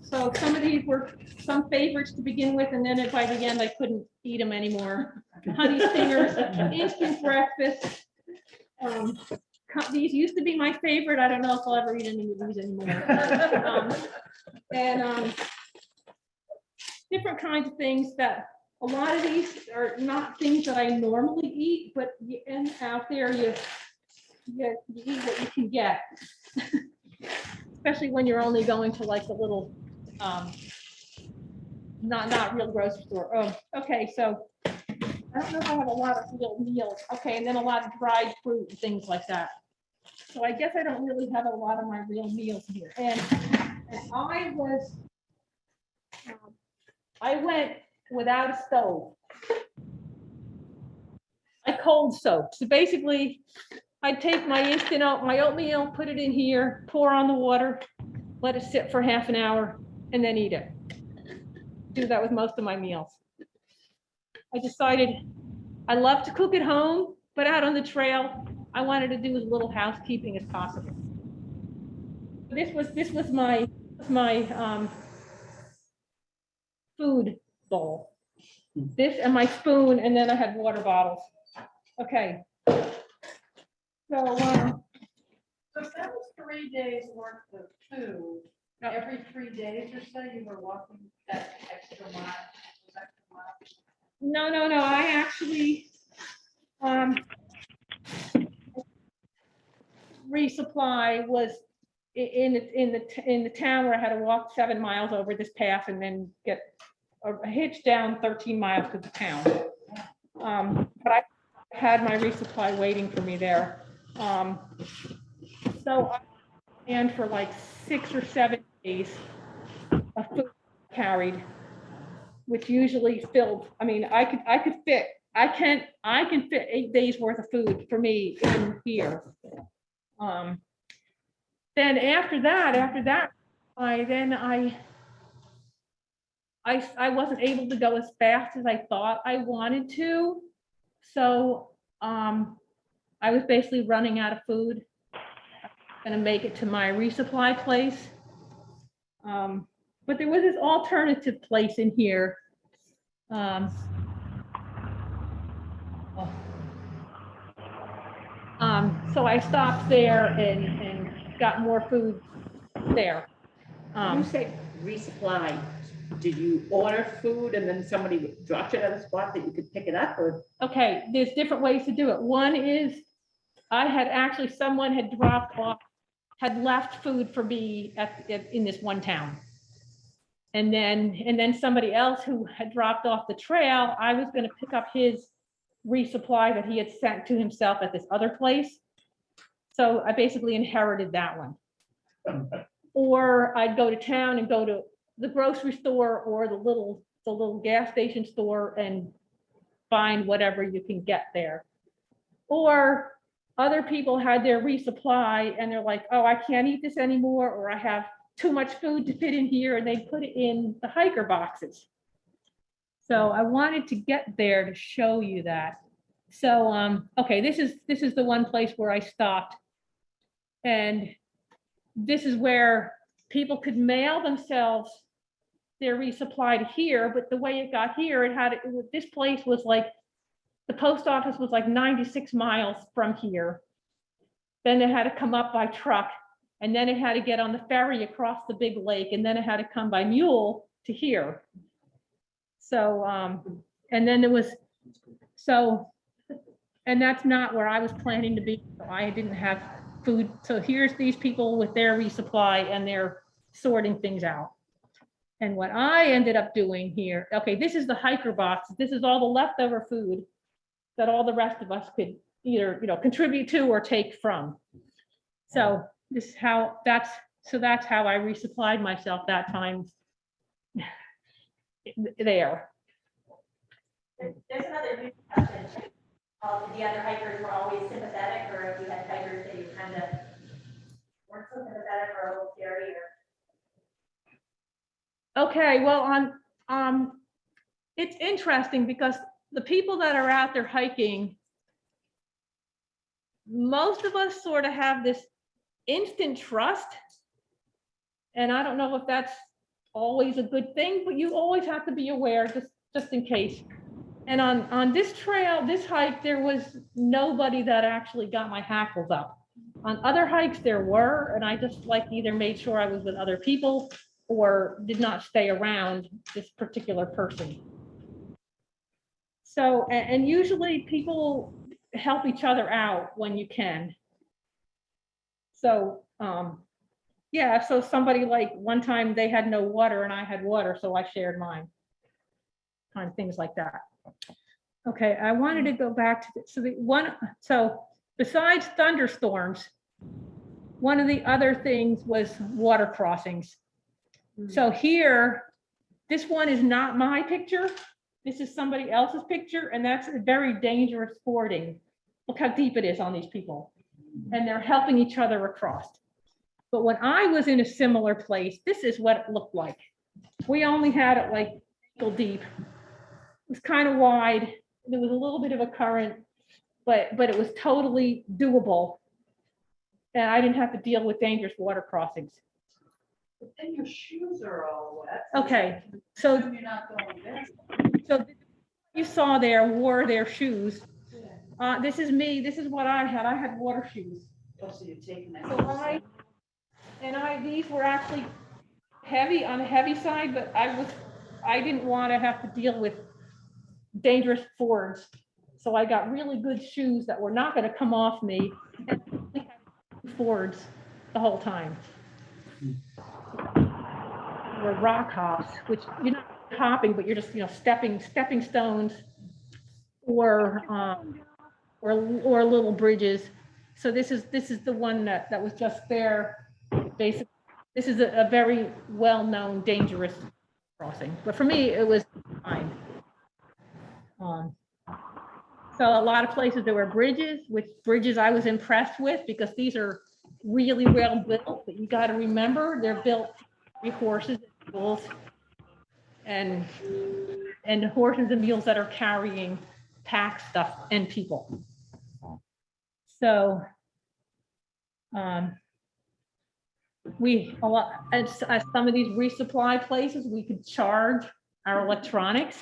S2: So some of these were some favorites to begin with, and then by the end, I couldn't eat them anymore. Honey Stingers, instant breakfast. These used to be my favorite. I don't know if I'll ever eat any of these anymore. Different kinds of things that a lot of these are not things that I normally eat, but out there you eat what you can get. Especially when you're only going to like the little, not real grocery store. Oh, okay, so I don't know if I have a lot of real meals. Okay, and then a lot of dried fruit and things like that. So I guess I don't really have a lot of my real meals here. And I went without a stove. I cold soaked. So basically, I'd take my oatmeal, put it in here, pour on the water, let it sit for half an hour, and then eat it. Do that with most of my meals. I decided I love to cook at home, but out on the trail, I wanted to do as little housekeeping as possible. This was my food bowl. This and my spoon, and then I had water bottles. Okay. So that was 3 days worth of food. Every 3 days or so, you were walking that extra mile. No. I actually resupply was in the town where I had to walk 7 miles over this path and then get a hitch down 13 miles to the town. But I had my resupply waiting for me there. So I planned for like 6 or 7 days of food carried, which usually filled. I mean, I can fit 8 days worth of food for me in here. Then after that, I wasn't able to go as fast as I thought I wanted to. So I was basically running out of food. I'm gonna make it to my resupply place. But there was this alternative place in here. So I stopped there and got more food there.
S5: When you say resupply, did you order food and then somebody dropped it at a spot that you could pick it up, or?
S2: Okay, there's different ways to do it. One is someone had dropped off, had left food for me in this one town. And then somebody else who had dropped off the trail, I was going to pick up his resupply that he had sent to himself at this other place. So I basically inherited that one. Or I'd go to town and go to the grocery store or the little gas station store and find whatever you can get there. Or other people had their resupply and they're like, oh, I can't eat this anymore, or I have too much food to fit in here, and they put it in the hiker boxes. So I wanted to get there to show you that. So, okay, this is the one place where I stopped. And this is where people could mail themselves their resupply to here, but the way it got here, this place was like, the post office was like 96 miles from here. Then it had to come up by truck, and then it had to get on the ferry across the big lake, and then it had to come by mule to here. So, and then there was, and that's not where I was planning to be. I didn't have food. So here's these people with their resupply, and they're sorting things out. And what I ended up doing here, okay, this is the hiker box. This is all the leftover food that all the rest of us could either, contribute to or take from. So this is how, that's how I resupplied myself that time there.
S8: There's another question. The other hikers were always sympathetic, or if you had hikers that you kind of weren't so sympathetic or a little scary, or?
S2: Okay, well, it's interesting because the people that are out there hiking, most of us sort of have this instant trust. And I don't know if that's always a good thing, but you always have to be aware just in case. And on this trail, this hike, there was nobody that actually got my hackles up. On other hikes there were, and I just either made sure I was with other people or did not stay around this particular person. So, and usually people help each other out when you can. So, yeah, so somebody one time they had no water and I had water, so I shared mine. Kind of things like that. Okay, I wanted to go back to so besides thunderstorms, one of the other things was water crossings. So here, this one is not my picture. This is somebody else's picture, and that's very dangerous fording. Look how deep it is on these people. And they're helping each other across. But when I was in a similar place, this is what it looked like. We only had it ankle deep. It was kind of wide. There was a little bit of a current, but it was totally doable. And I didn't have to deal with dangerous water crossings.
S5: But then your shoes are all wet.
S2: Okay, so
S5: You're not going there.
S2: So you saw there wore their shoes. This is me. This is what I had. I had water shoes.
S5: Oh, so you're taking that.
S2: So these were actually heavy, on the heavy side, but I didn't want to have to deal with dangerous fords. So I got really good shoes that were not going to come off me, and fords the whole time. Or rock hops, which you're not hopping, but you're just stepping stones, or little bridges. So this is the one that was just there. Basically, this is a very well-known dangerous crossing, but for me it was fine. So a lot of places there were bridges, which bridges I was impressed with because these are really well built. But you got to remember they're built with horses and mules, and horses and mules that are carrying pack stuff and people. So at some of these resupply places, we could charge our electronics,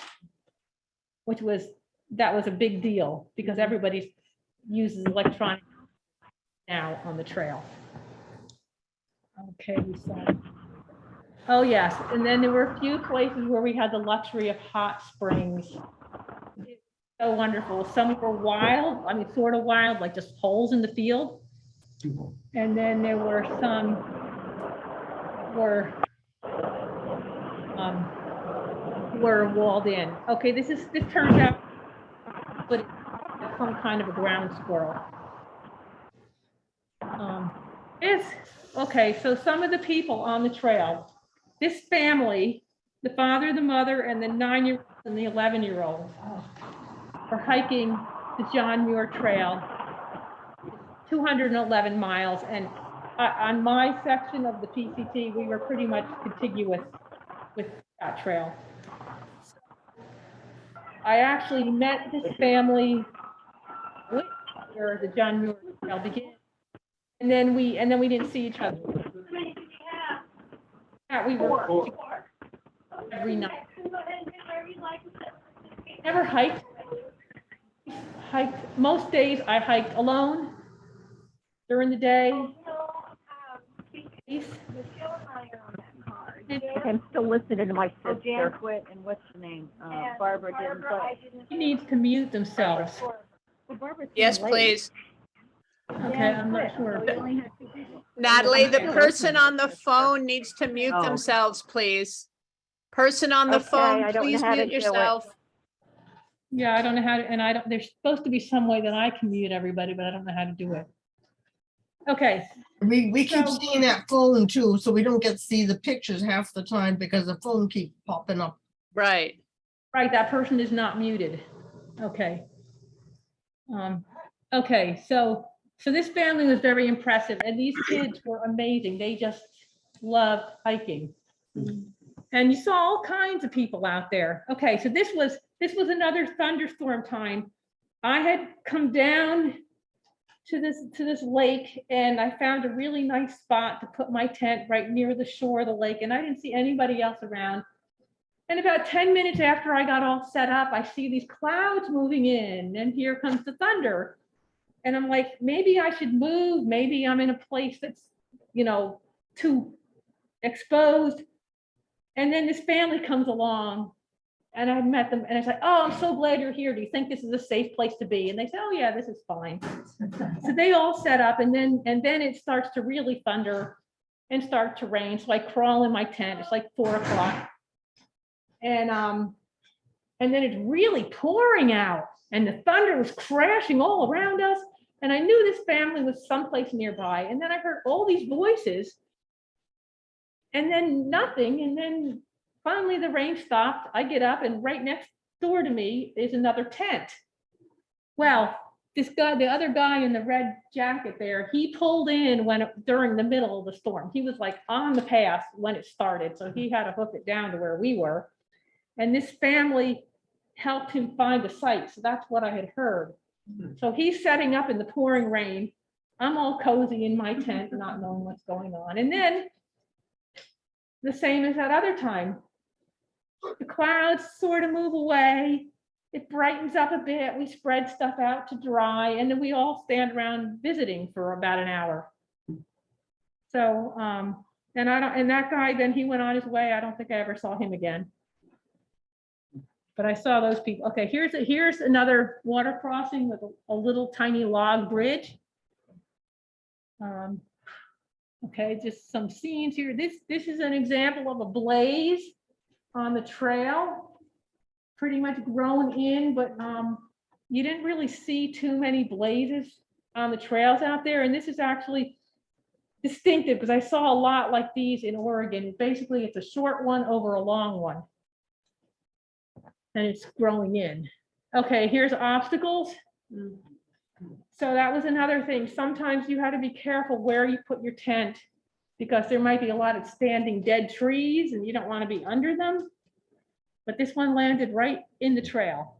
S2: that was a big deal because everybody uses electronics now on the trail. Okay, oh yes, and then there were a few places where we had the luxury of hot springs. So wonderful. Some were wild, sort of wild, like just holes in the field. And then there were some were walled in. Okay, this turns out, but it's some kind of a ground squirrel. Okay, so some of the people on the trail, this family, the father, the mother, and the 9-year-old and the 11-year-old are hiking the John Muir Trail, 211 miles. And on my section of the PCT, we were pretty much contiguous with that trail. I actually met this family where the John Muir Trail began. And then we didn't see each other. Yeah, we were every night. Never hiked. Most days I hiked alone during the day.
S1: I'm still listening to my sister quit, and what's the name? Barbara didn't, but
S2: He needs to mute themselves.
S6: Yes, please.
S2: Okay, I'm not sure.
S6: Natalie, the person on the phone needs to mute
S1: Oh.
S6: themselves, please. Person on the
S1: Okay,
S6: phone,
S1: I don't know
S6: please
S1: how to
S6: mute
S1: do it.
S6: yourself.
S2: Yeah, I don't know how to, and I don't, there's supposed to be some way that I can mute everybody, but I don't know how to do it. Okay,
S12: We keep
S2: So-
S12: seeing that phone too, so we don't get to see the pictures half the time because the phone keeps popping up.
S6: Right.
S2: right, that person is not muted. Okay. Okay, so this family was very impressive, and these kids were amazing. They just loved hiking. And you saw all kinds of people out there. Okay, so this was another thunderstorm time. I had come down to this lake, and I found a really nice spot to put my tent right near the shore of the lake, and I didn't see anybody else around. And about 10 minutes after I got all set up, I see these clouds moving in, and here comes the thunder. And I'm like, maybe I should move. Maybe I'm in a place that's, too exposed. And then this family comes along, and I met them, and it's like, oh, I'm so glad you're here. Do you think this is a safe place to be? And they say, oh yeah, this is fine. So they all set up, and then it starts to really thunder and start to rain. So I crawl in my tent. It's like 4 o'clock. And then it's really pouring out, and the thunder was crashing all around us. And I knew this family was someplace nearby. And then I heard all these voices, and then nothing. And then finally the rain stopped. I get up, and right next door to me is another tent. Well, this guy, the other guy in the red jacket there, he pulled in during the middle of the storm. He was like on the path when it started. So he had to hook it down to where we were. And this family helped him find a site. So that's what I had heard. So he's setting up in the pouring rain. I'm all cozy in my tent, not knowing what's going on. And then the same as that other time, the clouds sort of move away. It brightens up a bit. We spread stuff out to dry, and then we all stand around visiting for about an hour. So, and that guy, then he went on his way. I don't think I ever saw him again. But I saw those people. Okay, here's another water crossing with a little tiny log bridge. Okay, just some scenes here. This is an example of a blaze on the trail, pretty much grown in, but you didn't really see too many blazes on the trails out there. And this is actually distinctive because I saw a lot like these in Oregon. Basically, it's a short one over a long one. And it's growing in. Okay, here's obstacles. So that was another thing. Sometimes you had to be careful where you put your tent because there might be a lot of standing dead trees and you don't want to be under them. But this one landed right in the trail.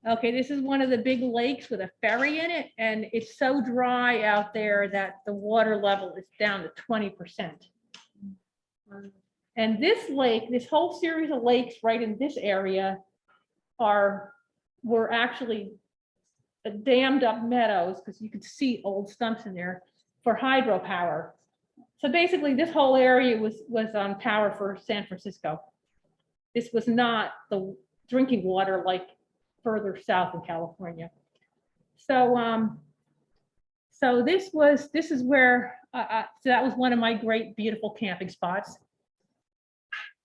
S2: Okay, this is one of the big lakes with a ferry in it, and it's so dry out there that the water level is down to 20%. And this lake, this whole series of lakes right in this area were actually dammed up meadows, because you could see old stumps in there, for hydropower. So basically this whole area was on power for San Francisco. This was not the drinking water like further south in California. So so this is where so that was one of my great beautiful camping spots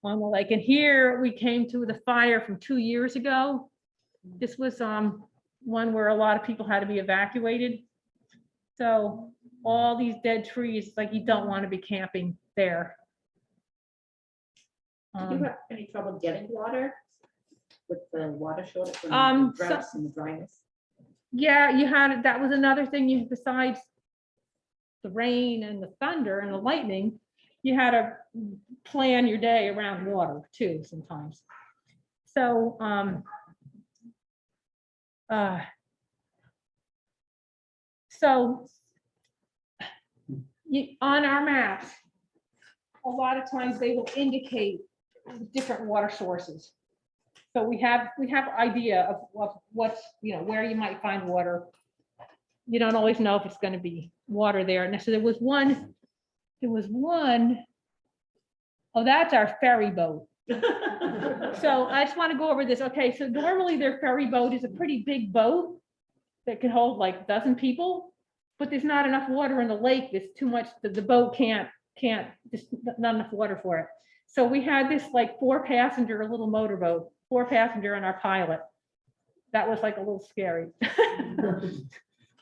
S2: on the lake. And here we came to the fire from 2 years ago. This was one where a lot of people had to be evacuated. So all these dead trees, like you don't want to be camping there.
S5: Do you have any trouble getting water with the water shortage and
S2: Um,
S5: the droughts and the dryness?
S2: Yeah, you had, that was another thing you, besides the rain and the thunder and the lightning, you had to plan your day around water too sometimes. So, so on our maps, a lot of times they will indicate different water sources. So we have idea of what's, where you might find water. You don't always know if it's going to be water there. And so there was one, oh, that's our ferry boat. So I just want to go over this. Okay, so normally their ferry boat is a pretty big boat that can hold like a dozen people, but there's not enough water in the lake. There's too much, the boat can't, just not enough water for it. So we had this like 4-passenger little motorboat, 4-passenger and our pilot. That was like a little scary.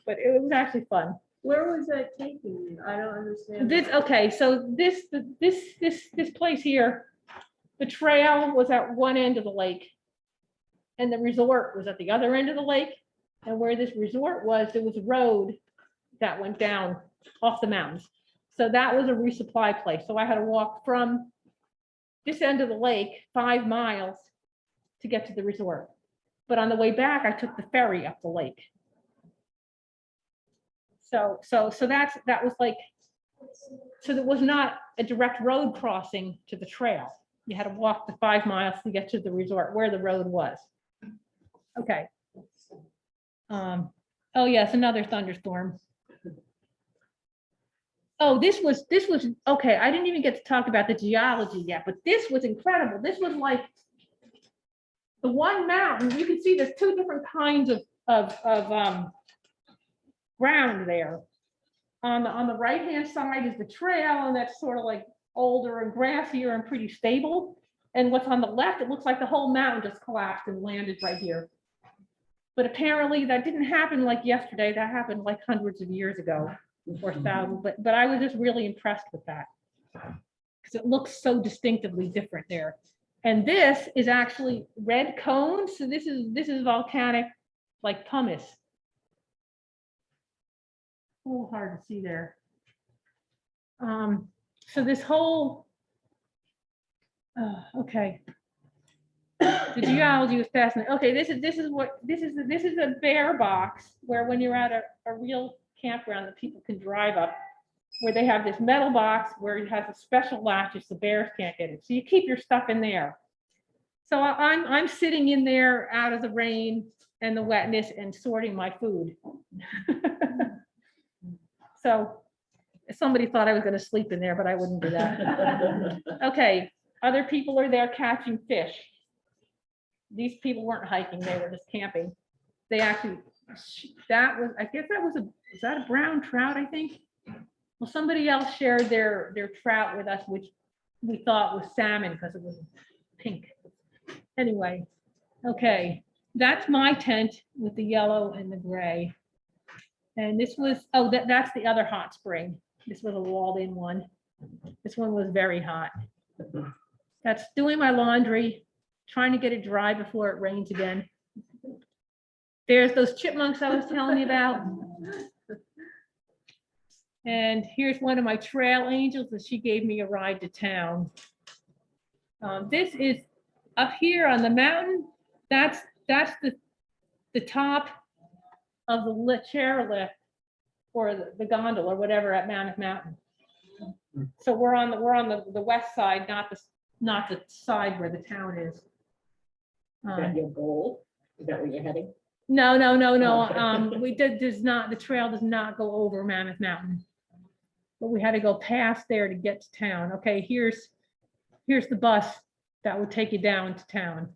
S2: But it was actually fun.
S9: Where was that taking you? I don't understand.
S2: This, okay, so this place here, the trail was at one end of the lake and the resort was at the other end of the lake. And where this resort was, there was a road that went down off the mountains. So that was a resupply place. So I had to walk from this end of the lake 5 miles to get to the resort. But on the way back, I took the ferry up the lake. So that was like, so there was not a direct road crossing to the trail. You had to walk the 5 miles to get to the resort where the road was. Okay. Oh yes, another thunderstorm. Oh, this was, okay, I didn't even get to talk about the geology yet, but this was incredible. This was like the one mountain, you can see there's 2 different kinds of ground there. On the right-hand side is the trail, and that's sort of like older and grassier and pretty stable. And what's on the left, it looks like the whole mountain just collapsed and landed right here. But apparently that didn't happen like yesterday. That happened like hundreds of years ago, or thousands. But I was just really impressed with that because it looks so distinctively different there. And this is actually red cones. So this is volcanic, like pumice. A little hard to see there. So this whole, okay. The geology was fascinating. Okay, this is a bear box where when you're at a real campground that people can drive up, where they have this metal box where it has a special latches so bears can't get it. So you keep your stuff in there. So I'm sitting in there out of the rain and the wetness and sorting my food. So somebody thought I was going to sleep in there, but I wouldn't do that. Okay, other people are there catching fish. These people weren't hiking, they were just camping. They actually, I guess that was is that a brown trout, I think? Well, somebody else shared their trout with us, which we thought was salmon because it was pink. Anyway, okay, that's my tent with the yellow and the gray. And this was, oh, that's the other hot spring. This was a walled-in one. This one was very hot. That's doing my laundry, trying to get it dry before it rains again. There's those chipmunks I was telling you about. And here's one of my trail angels that she gave me a ride to town. This is up here on the mountain. That's the top of the chairlift or the gondola or whatever at Mammoth Mountain. So we're on the west side, not the side where the town is.
S5: Is that your goal? Is that where you're heading?
S2: No.
S5: Okay.
S2: The trail does not go over Mammoth Mountain. But we had to go past there to get to town. Okay, here's the bus that would take you down to town.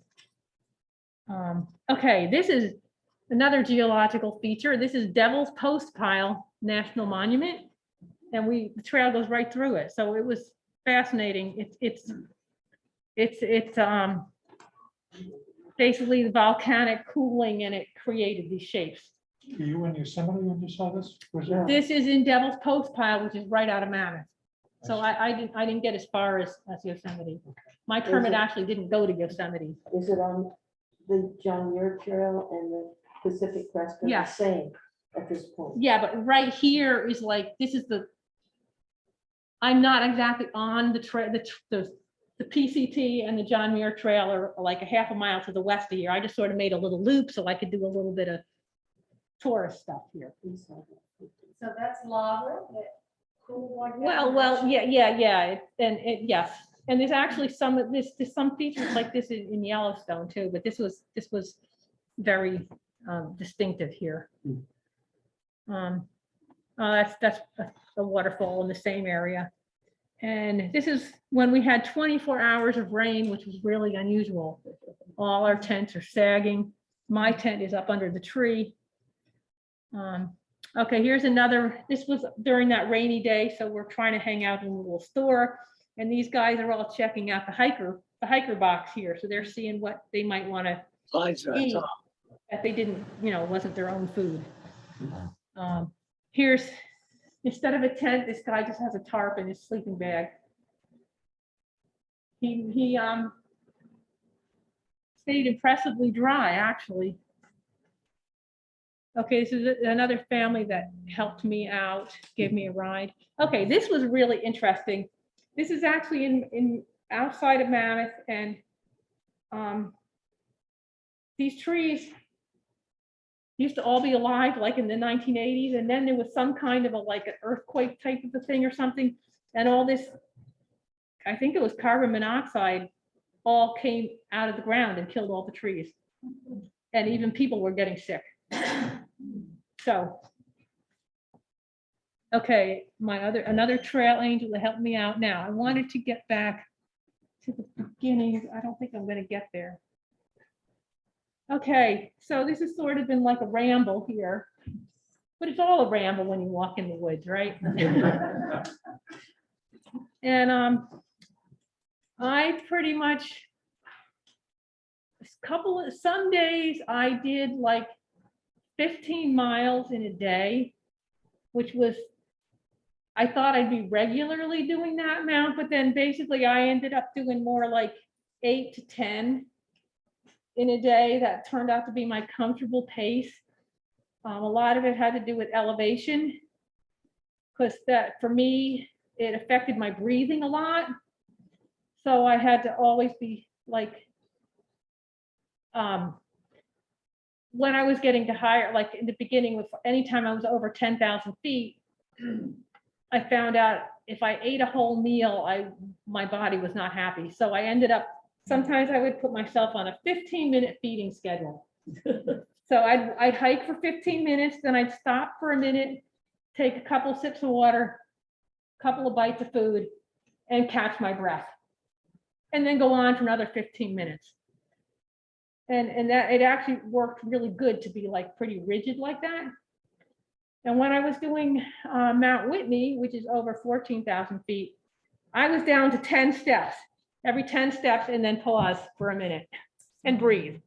S2: Okay, this is another geological feature. This is Devil's Postpile National Monument. And the trail goes right through it. So it was fascinating. It's basically the volcanic cooling and it created these shapes.
S11: Were you in Yosemite when you saw this? Was there?
S2: This is in Devil's Post Pile, which is right out of Mammoth. So I didn't get as far as Yosemite. My permit actually didn't go to Yosemite.
S9: Is it on the John Muir Trail and the Pacific Crest are the
S2: Yes.
S9: same at this point?
S2: Yeah, but right here is like, this is I'm not exactly on the trail, the PCT and the John Muir Trail are like a half a mile to the west of here. I just sort of made a little loop so I could do a little bit of tourist stuff here.
S8: So that's lava, cool like that?
S2: Well, yeah. Yes. And there's actually there's some features like this in Yellowstone too, but this was very distinctive here. That's a waterfall in the same area. And this is when we had 24 hours of rain, which was really unusual. All our tents are sagging. My tent is up under the tree. Okay, here's another, this was during that rainy day, so we're trying to hang out in a little store. And these guys are all checking out the hiker box here. So they're seeing what they might want to eat if they didn't, wasn't their own food. Here's, instead of a tent, this guy just has a tarp in his sleeping bag. He stayed impressively dry, actually. Okay, this is another family that helped me out, gave me a ride. Okay, this was really interesting. This is actually in outside of Mammoth, and these trees used to all be alive like in the 1980s, and then there was some kind of like an earthquake type of a thing or something, and all this, I think it was carbon monoxide, all came out of the ground and killed all the trees, and even people were getting sick. So, okay, another trail angel to help me out. Now, I wanted to get back to the beginning. I don't think I'm going to get there. Okay, so this has sort of been like a ramble here, but it's all a ramble when you walk in the woods, right? And I pretty much, some days I did like 15 miles in a day, which was, I thought I'd be regularly doing that amount, but then basically I ended up doing more like 8 to 10 in a day. That turned out to be my comfortable pace. A lot of it had to do with elevation, because that for me, it affected my breathing a lot. So I had to always be like, when I was getting to higher, like in the beginning, with anytime I was over 10,000 feet, I found out if I ate a whole meal, my body was not happy. So I ended up, sometimes I would put myself on a 15-minute feeding schedule. So I'd hike for 15 minutes, then I'd stop for a minute, take a couple sips of water, couple of bites of food, and catch my breath. And then go on for another 15 minutes. And that it actually worked really good to be like pretty rigid like that. And when I was doing Mount Whitney, which is over 14,000 feet, I was down to 10 steps, every 10 steps, and then pause for a minute and breathe.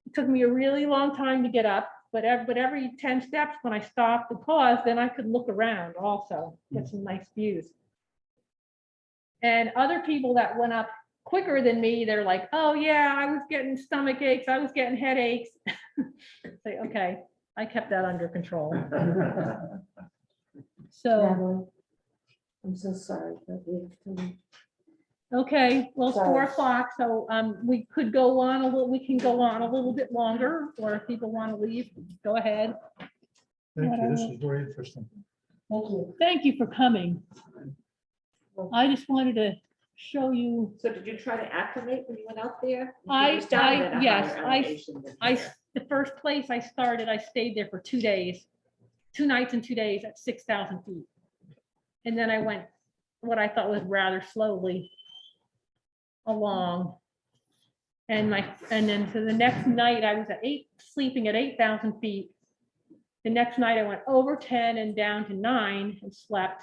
S2: It took me a really long time to get up, but every 10 steps, when I stopped and paused, then I could look around also, get some nice views. And other people that went up quicker than me, they're like, oh yeah, I was getting stomach aches, I was getting headaches. Say, okay, I kept that under control. So,
S9: Natalie, I'm so sorry, but we have to.
S2: okay, well, it's
S9: Sorry.
S2: 4 o'clock, so we could go on a little, we can go on a little bit longer, or if people want to leave, go ahead.
S11: Thank you, this is very interesting.
S9: Thank you.
S2: Thank you for coming. I just wanted to show you.
S5: So did you try to acclimate when you went out there?
S2: I-
S5: You started at a
S2: yes,
S5: higher
S2: I-
S5: elevation than
S2: I,
S5: here.
S2: the first place I started, I stayed there for 2 days, 2 nights and 2 days at 6,000 feet. And then I went what I thought was rather slowly along. And then so the next night I was sleeping at 8,000 feet. The next night I went over 10 and down to 9 and slept.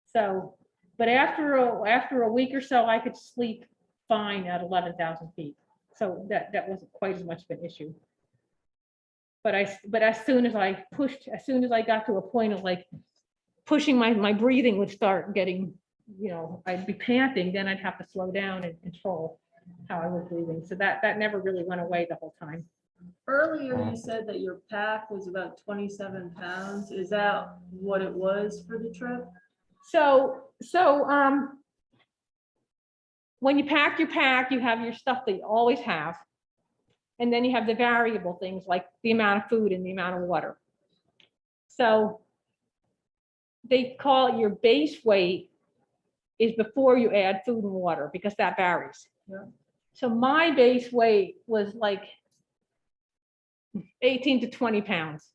S2: So, but after a week or so, I could sleep fine at 11,000 feet. So that wasn't quite as much of an issue. But as soon as I got to a point of like pushing, my breathing would start getting, I'd be panting, then I'd have to slow down and control how I was breathing. So that never really went away the whole time.
S13: Earlier, you said that your pack was about 27 pounds. Is that what it was for the trip?
S2: So when you pack your pack, you have your stuff that you always have. And then you have the variable things like the amount of food and the amount of water. So they call it your base weight is before you add food and water because that varies.
S13: Yeah.
S2: So my base weight was like 18 to 20 pounds.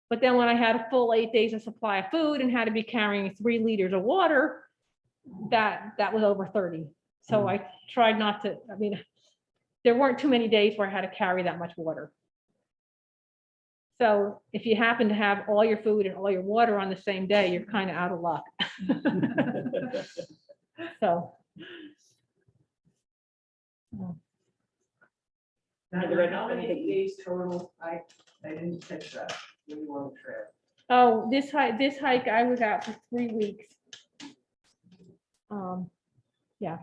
S2: But then when I had a full 8 days of supply of food and had to be carrying 3 liters of water, that was over 30. So I tried not to, there weren't too many days where I had to carry that much water. So if you happen to have all your food and all your water on the same day, you're kind of out of luck. So.
S13: How many days total? I didn't catch that when you were on the trail.
S2: Oh, this hike, I was out for 3 weeks. Yeah.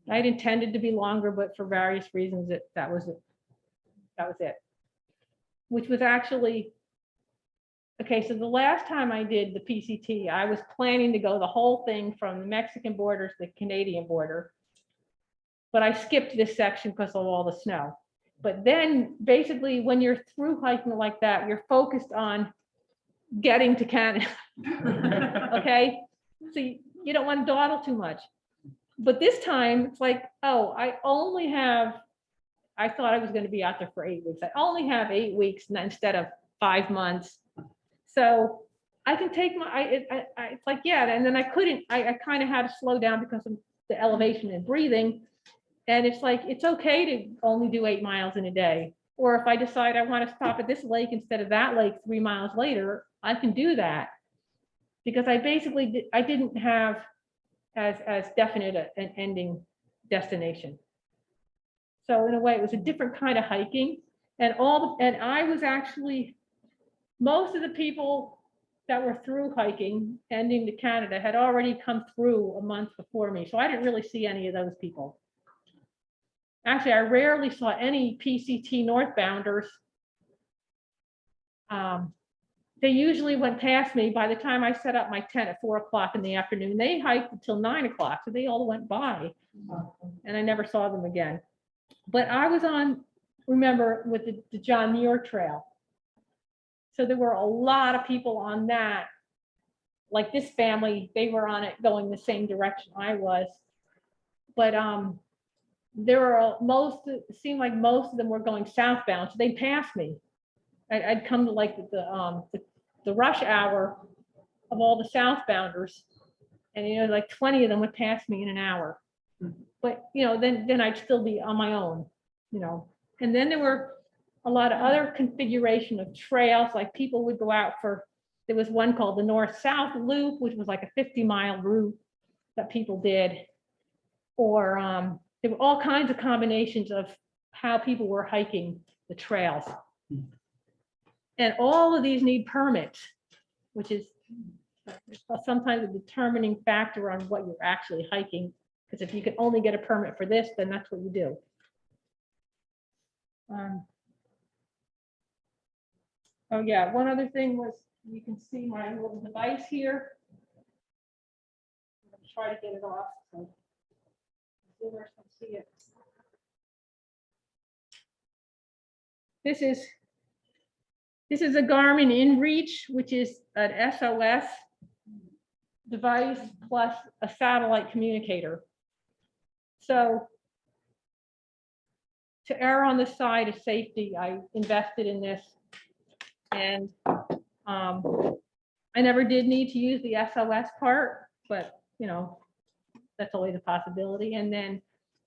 S2: I'd intended to be longer, but for various reasons, that was it. Which was actually, okay, so the last time I did the PCT, I was planning to go the whole thing from the Mexican border to the Canadian border. But I skipped this section because of all the snow. But then basically when you're through hiking like that, you're focused on getting to Canada. Okay, so you don't want to dawdle too much. But this time it's like, oh, I thought I was going to be out there for 8 weeks. I only have 8 weeks instead of 5 months. So I can take it's like, yeah. And then I kind of had to slow down because of the elevation and breathing. And it's like, it's okay to only do 8 miles in a day. Or if I decide I want to stop at this lake instead of that lake 3 miles later, I can do that. Because I didn't have as definite an ending destination. So in a way, it was a different kind of hiking. And I was actually, most of the people that were through hiking, ending to Canada, had already come through a month before me. So I didn't really see any of those people. Actually, I rarely saw any PCT northbounders. They usually went past me by the time I set up my tent at 4 o'clock in the afternoon. They hiked until 9 o'clock, so they all went by, and I never saw them again. But I was on, remember, with the John Muir Trail. So there were a lot of people on that. Like this family, they were on it going the same direction I was. But there were it seemed like most of them were going southbound, so they passed me. I'd come to like the rush hour of all the southbounders, and like 20 of them would pass me in an hour. But then I'd still be on my own, And then there were a lot of other configuration of trails, like people would go out for. There was one called the North-South Loop, which was like a 50-mile route that people did, or there were all kinds of combinations of how people were hiking the trails. And all of these need permits, which is sometimes a determining factor on what you're actually hiking. Because if you can only get a permit for this, then that's what you do. Oh yeah, one other thing was, you can see my little device here. I'm going to try to get it off. So viewers can see it. This is a Garmin InReach, which is an SOS device plus a satellite communicator. So to err on the side of safety, I invested in this, and I never did need to use the SOS part, but that's always a possibility. And then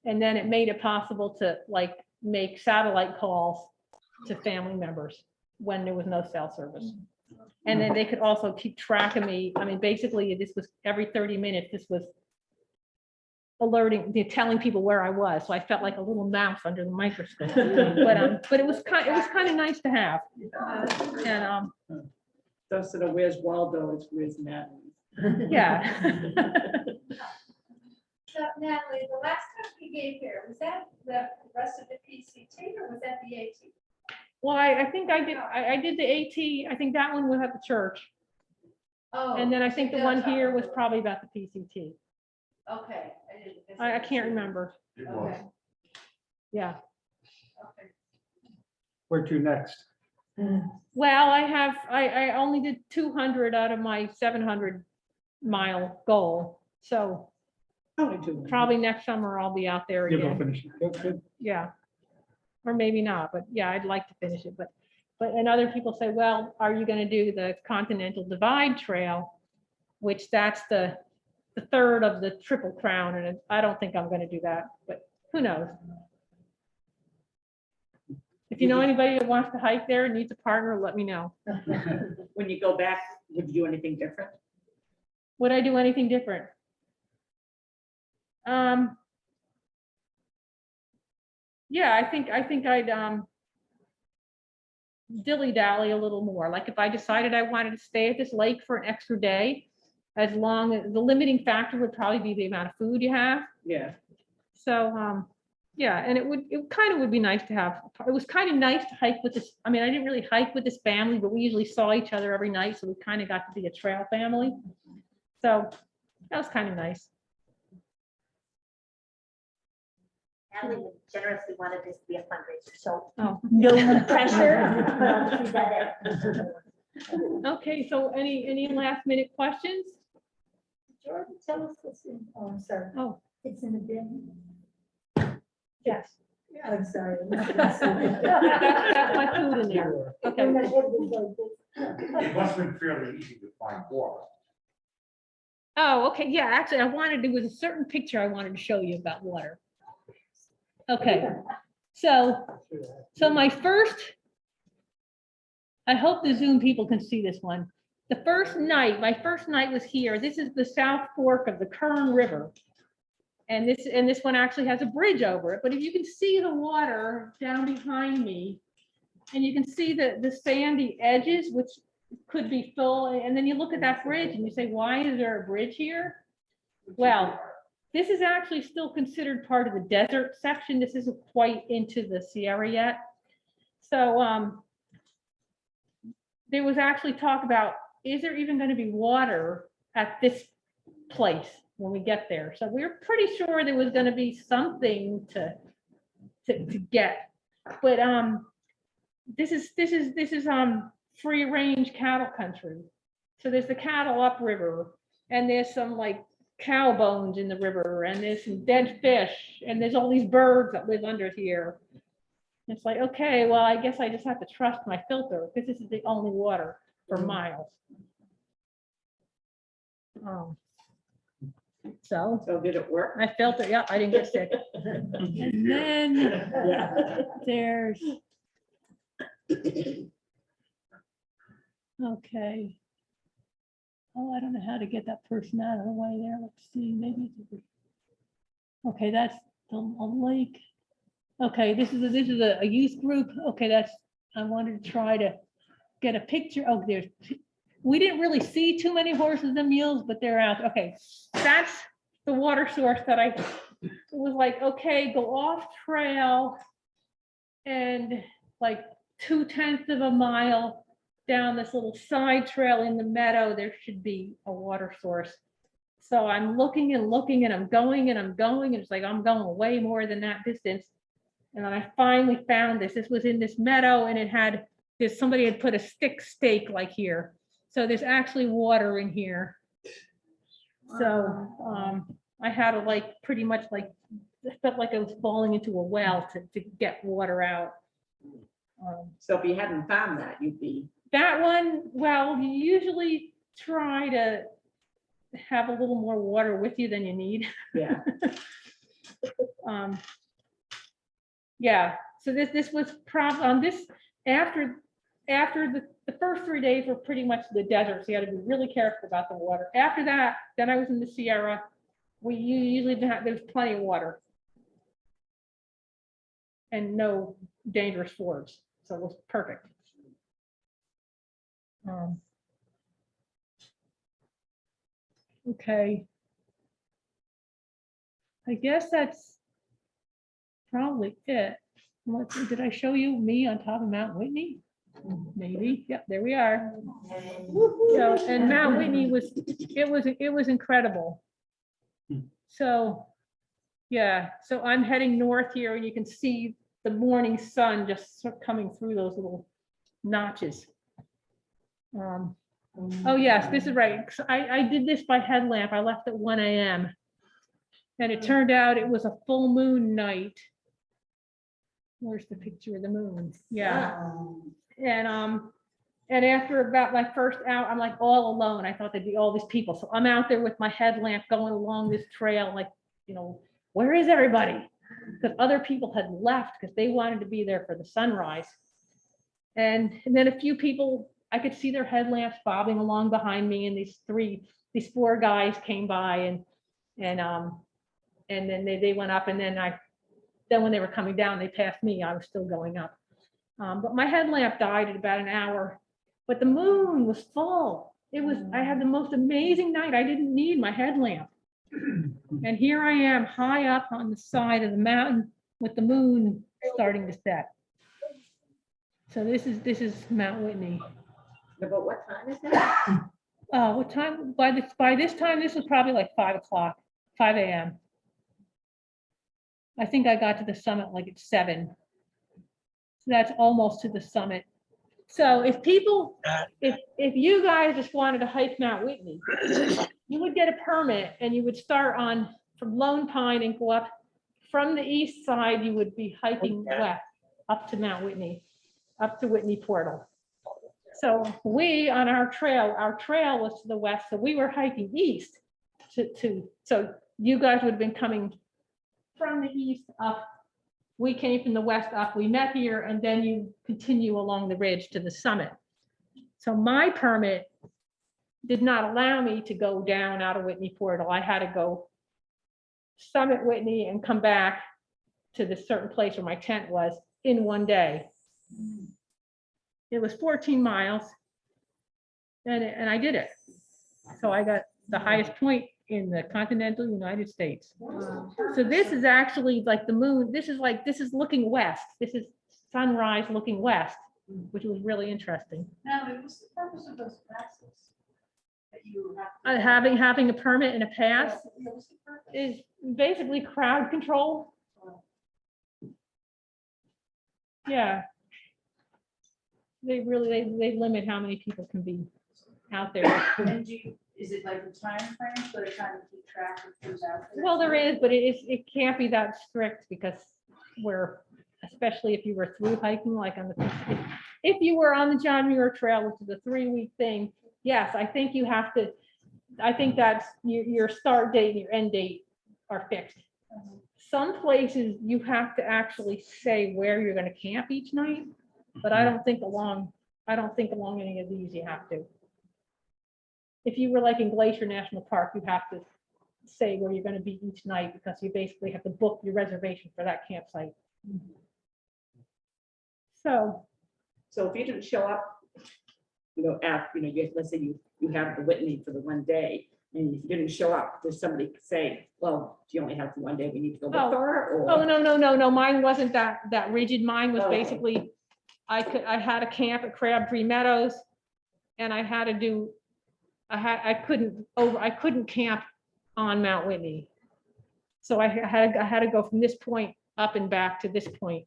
S2: it made it possible to like make satellite calls to family members when there was no cell service. And then they could also keep track of me. I mean, basically this was every 30 minutes, this was telling people where I was. So I felt like a little mouse under the microscope. But it was kind of nice to have. And
S5: So instead of where's Waldo, it's where's Natalie.
S2: yeah.
S14: So Natalie, the last time you gave here, was that the rest of the PCT or was that the AT?
S2: Well, I think I did the AT. I think that one was at the church.
S14: Oh.
S2: And then I think the one here was probably about the PCT.
S14: Okay.
S2: I can't remember.
S3: It was.
S14: Okay.
S2: Yeah.
S14: Okay.
S11: Where to next?
S2: Well, I only did 200 out of my 700 mile goal. So probably next summer I'll be out there
S11: You'll go
S2: again.
S11: finish it. Good.
S2: Yeah. Or maybe not, but yeah, I'd like to finish it. But and other people say, well, are you going to do the Continental Divide Trail, which that's the third of the Triple Crown, and I don't think I'm going to do that, but who knows? If you know anybody that wants to hike there and needs a partner, let me know.
S5: When you go back, would you do anything different?
S2: Would I do anything different? Yeah, I think I'd dilly-dally a little more. Like if I decided I wanted to stay at this lake for an extra day, as long as the limiting factor would probably be the amount of food you have.
S5: Yeah.
S2: So yeah, and it kind of would be nice to have. It was kind of nice to hike with this. I mean, I didn't really hike with this family, but we usually saw each other every night, so we kind of got to be a trail family. So that was kind of nice.
S8: Natalie generously wanted this to be a fundraiser, so
S2: Oh.
S8: no pressure. But obviously that is.
S2: Okay, so any last minute questions?
S1: George, tell us what's in, oh, I'm sorry.
S2: Oh,
S1: It's in the bin.
S2: yes.
S1: I'm sorry.
S2: That's my food in there. Okay.
S3: It must have been fairly easy to find water.
S2: Oh, okay. Yeah, actually, there was a certain picture I wanted to show you about water. Okay. So my first, I hope the Zoom people can see this one. My first night was here. This is the South Fork of the Kern River. And this one actually has a bridge over it. But if you can see the water down behind me, and you can see the sandy edges, which could be full, and then you look at that bridge and you say, why is there a bridge here? Well, this is actually still considered part of the desert section. This isn't quite into the Sierra yet. So there was actually talk about, is there even going to be water at this place when we get there? So we were pretty sure there was going to be something to get. But this is free range cattle country. So there's the cattle upriver, and there's some like cow bones in the river, and there's some dead fish, and there's all these birds that live under here. It's like, okay, well, I guess I just have to trust my filter because this is the only water for miles. So
S5: did it work?
S2: I filter, yeah, I didn't get sick. And then there's, okay. Oh, I don't know how to get that person out of the way there. Let's see, maybe. Okay, that's a lake. Okay, this is a youth group. Okay, I wanted to try to get a picture. Oh, we didn't really see too many horses and mules, but they're out. Okay, that's the water source that I was like, okay, go off trail and like 2/10 of a mile down this little side trail in the meadow, there should be a water source. So I'm looking and looking, and I'm going and I'm going, and it's like I'm going way more than that distance. And then I finally found this. This was in this meadow, and it had this, somebody had put a stick stake like here. So there's actually water in here. So I had to like pretty much like, it felt like I was falling into a well to get water out.
S5: So if you hadn't found that, you'd be.
S2: That one, well, you usually try to have a little more water with you than you need.
S5: Yeah.
S2: Yeah, so this was probably this after the first 3 days were pretty much the desert, so you had to be really careful about the water. After that, then I was in the Sierra, you usually have, there's plenty of water. And no dangerous fords, so it was perfect. Okay. I guess that's probably it. Let's see, did I show you me on top of Mount Whitney? Maybe, yep, there we are. So, and Mount Whitney was, it was incredible. So, yeah, so I'm heading north here and you can see the morning sun just sort of coming through those little notches. Oh yes, this is right. I did this by headlamp. I left at 1 a.m. And it turned out it was a full moon night. Where's the picture of the moon? Yeah. And after about my first hour, I'm like all alone. I thought there'd be all these people. So I'm out there with my headlamp going along this trail, like, you know, where is everybody? Because other people had left because they wanted to be there for the sunrise. And then a few people, I could see their headlamps bobbing along behind me, and these four guys came by, and then they went up, and then when they were coming down, they passed me. I was still going up. But my headlamp died at about an hour, but the moon was full. I had the most amazing night. I didn't need my headlamp. And here I am high up on the side of the mountain with the moon starting to set. So this is Mount Whitney.
S5: About what time is it?
S2: What time? By this time, this was probably like 5 o'clock, 5 a.m. I think I got to the summit like at 7. So that's almost to the summit. So if you guys just wanted to hike Mount Whitney, you would get a permit and you would start from Lone Pine and go up from the east side. You would be hiking west up to Mount Whitney, up to Whitney Portal. So we on our trail was to the west, so we were hiking east so you guys would have been coming from the east up. We came from the west up, we met here, and then you continue along the ridge to the summit. So my permit did not allow me to go down out of Whitney Portal. I had to go summit Whitney and come back to the certain place where my tent was in one day. It was 14 miles, and I did it. So I got the highest point in the continental United States. So this is actually like the moon. This is looking west. This is sunrise looking west, which was really interesting.
S14: Now, what's the purpose of those passes that you have?
S2: Having a permit and a pass is basically crowd control. Yeah. They limit how many people can be out there.
S14: And is it like a time frame, so they're trying to keep track of who's out there?
S2: Well, there is, but it can't be that strict because especially if you were through hiking, like if you were on the John Muir Trail, which is a 3-week thing, yes, I think you have to, I think that's your start date and your end date are fixed. Some places you have to actually say where you're going to camp each night, but I don't think along any of these you have to. If you were like in Glacier National Park, you have to say where you're going to be each night because you basically have to book your reservation for that campsite. So
S5: if you didn't show up, let's say you have the Whitney for the one day, and if you didn't show up, does somebody say, well, you only have one day, we need to go back far?
S2: Oh, no, mine wasn't that rigid. Mine was
S5: Okay.
S2: basically, I had a camp at Crabtree Meadows, and I had to do, I couldn't camp on Mount Whitney. So I had to go from this point up and back to this point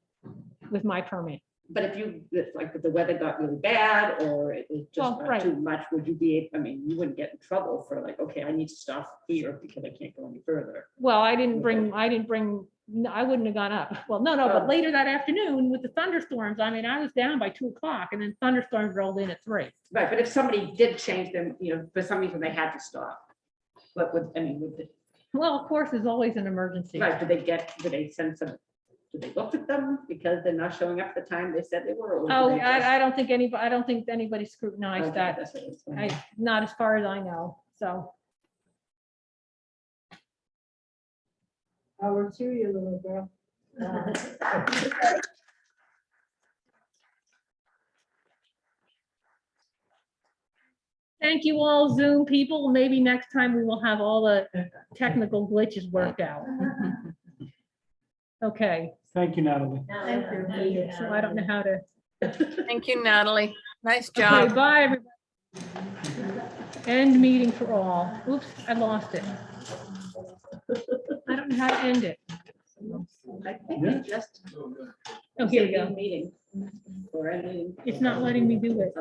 S2: with my permit.
S5: But if the weather got really bad or it was just
S2: right.
S5: too much, would you you wouldn't get in trouble for like, okay, I need to stop here because I can't go any further.
S2: Well, I wouldn't have gone up. Well, no, but later that afternoon with the thunderstorms, I was down by 2 o'clock and then thunderstorms rolled in at 3.
S5: Right, but if somebody did change them, for some reason they had to stop. What
S2: Well, of course, there's always an emergency.
S5: right, did they look at them because they're not showing up at the time they said they were? Or
S2: Oh,
S5: did they just-
S2: I don't think anybody scrutinized
S5: Okay,
S2: that.
S5: that's what I was wondering.
S2: Not as far as I know, so.
S9: Our to you, little girl.
S2: Thank you all Zoom people. Maybe next time we will have all the technical glitches worked out. Okay,
S11: Thank you, Natalie.
S2: so I don't know how to.
S10: Thank you, Natalie. Nice
S2: Okay,
S10: job.
S2: bye, everybody. End meeting for all. Oops, I lost it. I don't know how to end it.
S5: I think we just.
S2: Oh, here we go.
S5: Meeting. Or ending.
S2: It's not letting me do it.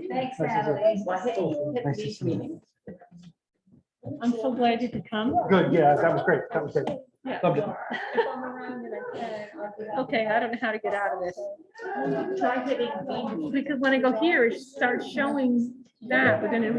S14: Thanks,
S11: This is it.
S14: Natalie.
S5: Well, hit
S11: Nice to
S5: leave
S11: see you.
S5: meeting.
S2: I'm so glad you could come.
S11: Good, yeah, that was great. That was great.
S2: Yeah.
S11: Loved it.
S2: Okay, I don't know how to get out of this.
S5: Try hitting leave meeting.
S2: Because when I go here, it starts showing that, but then it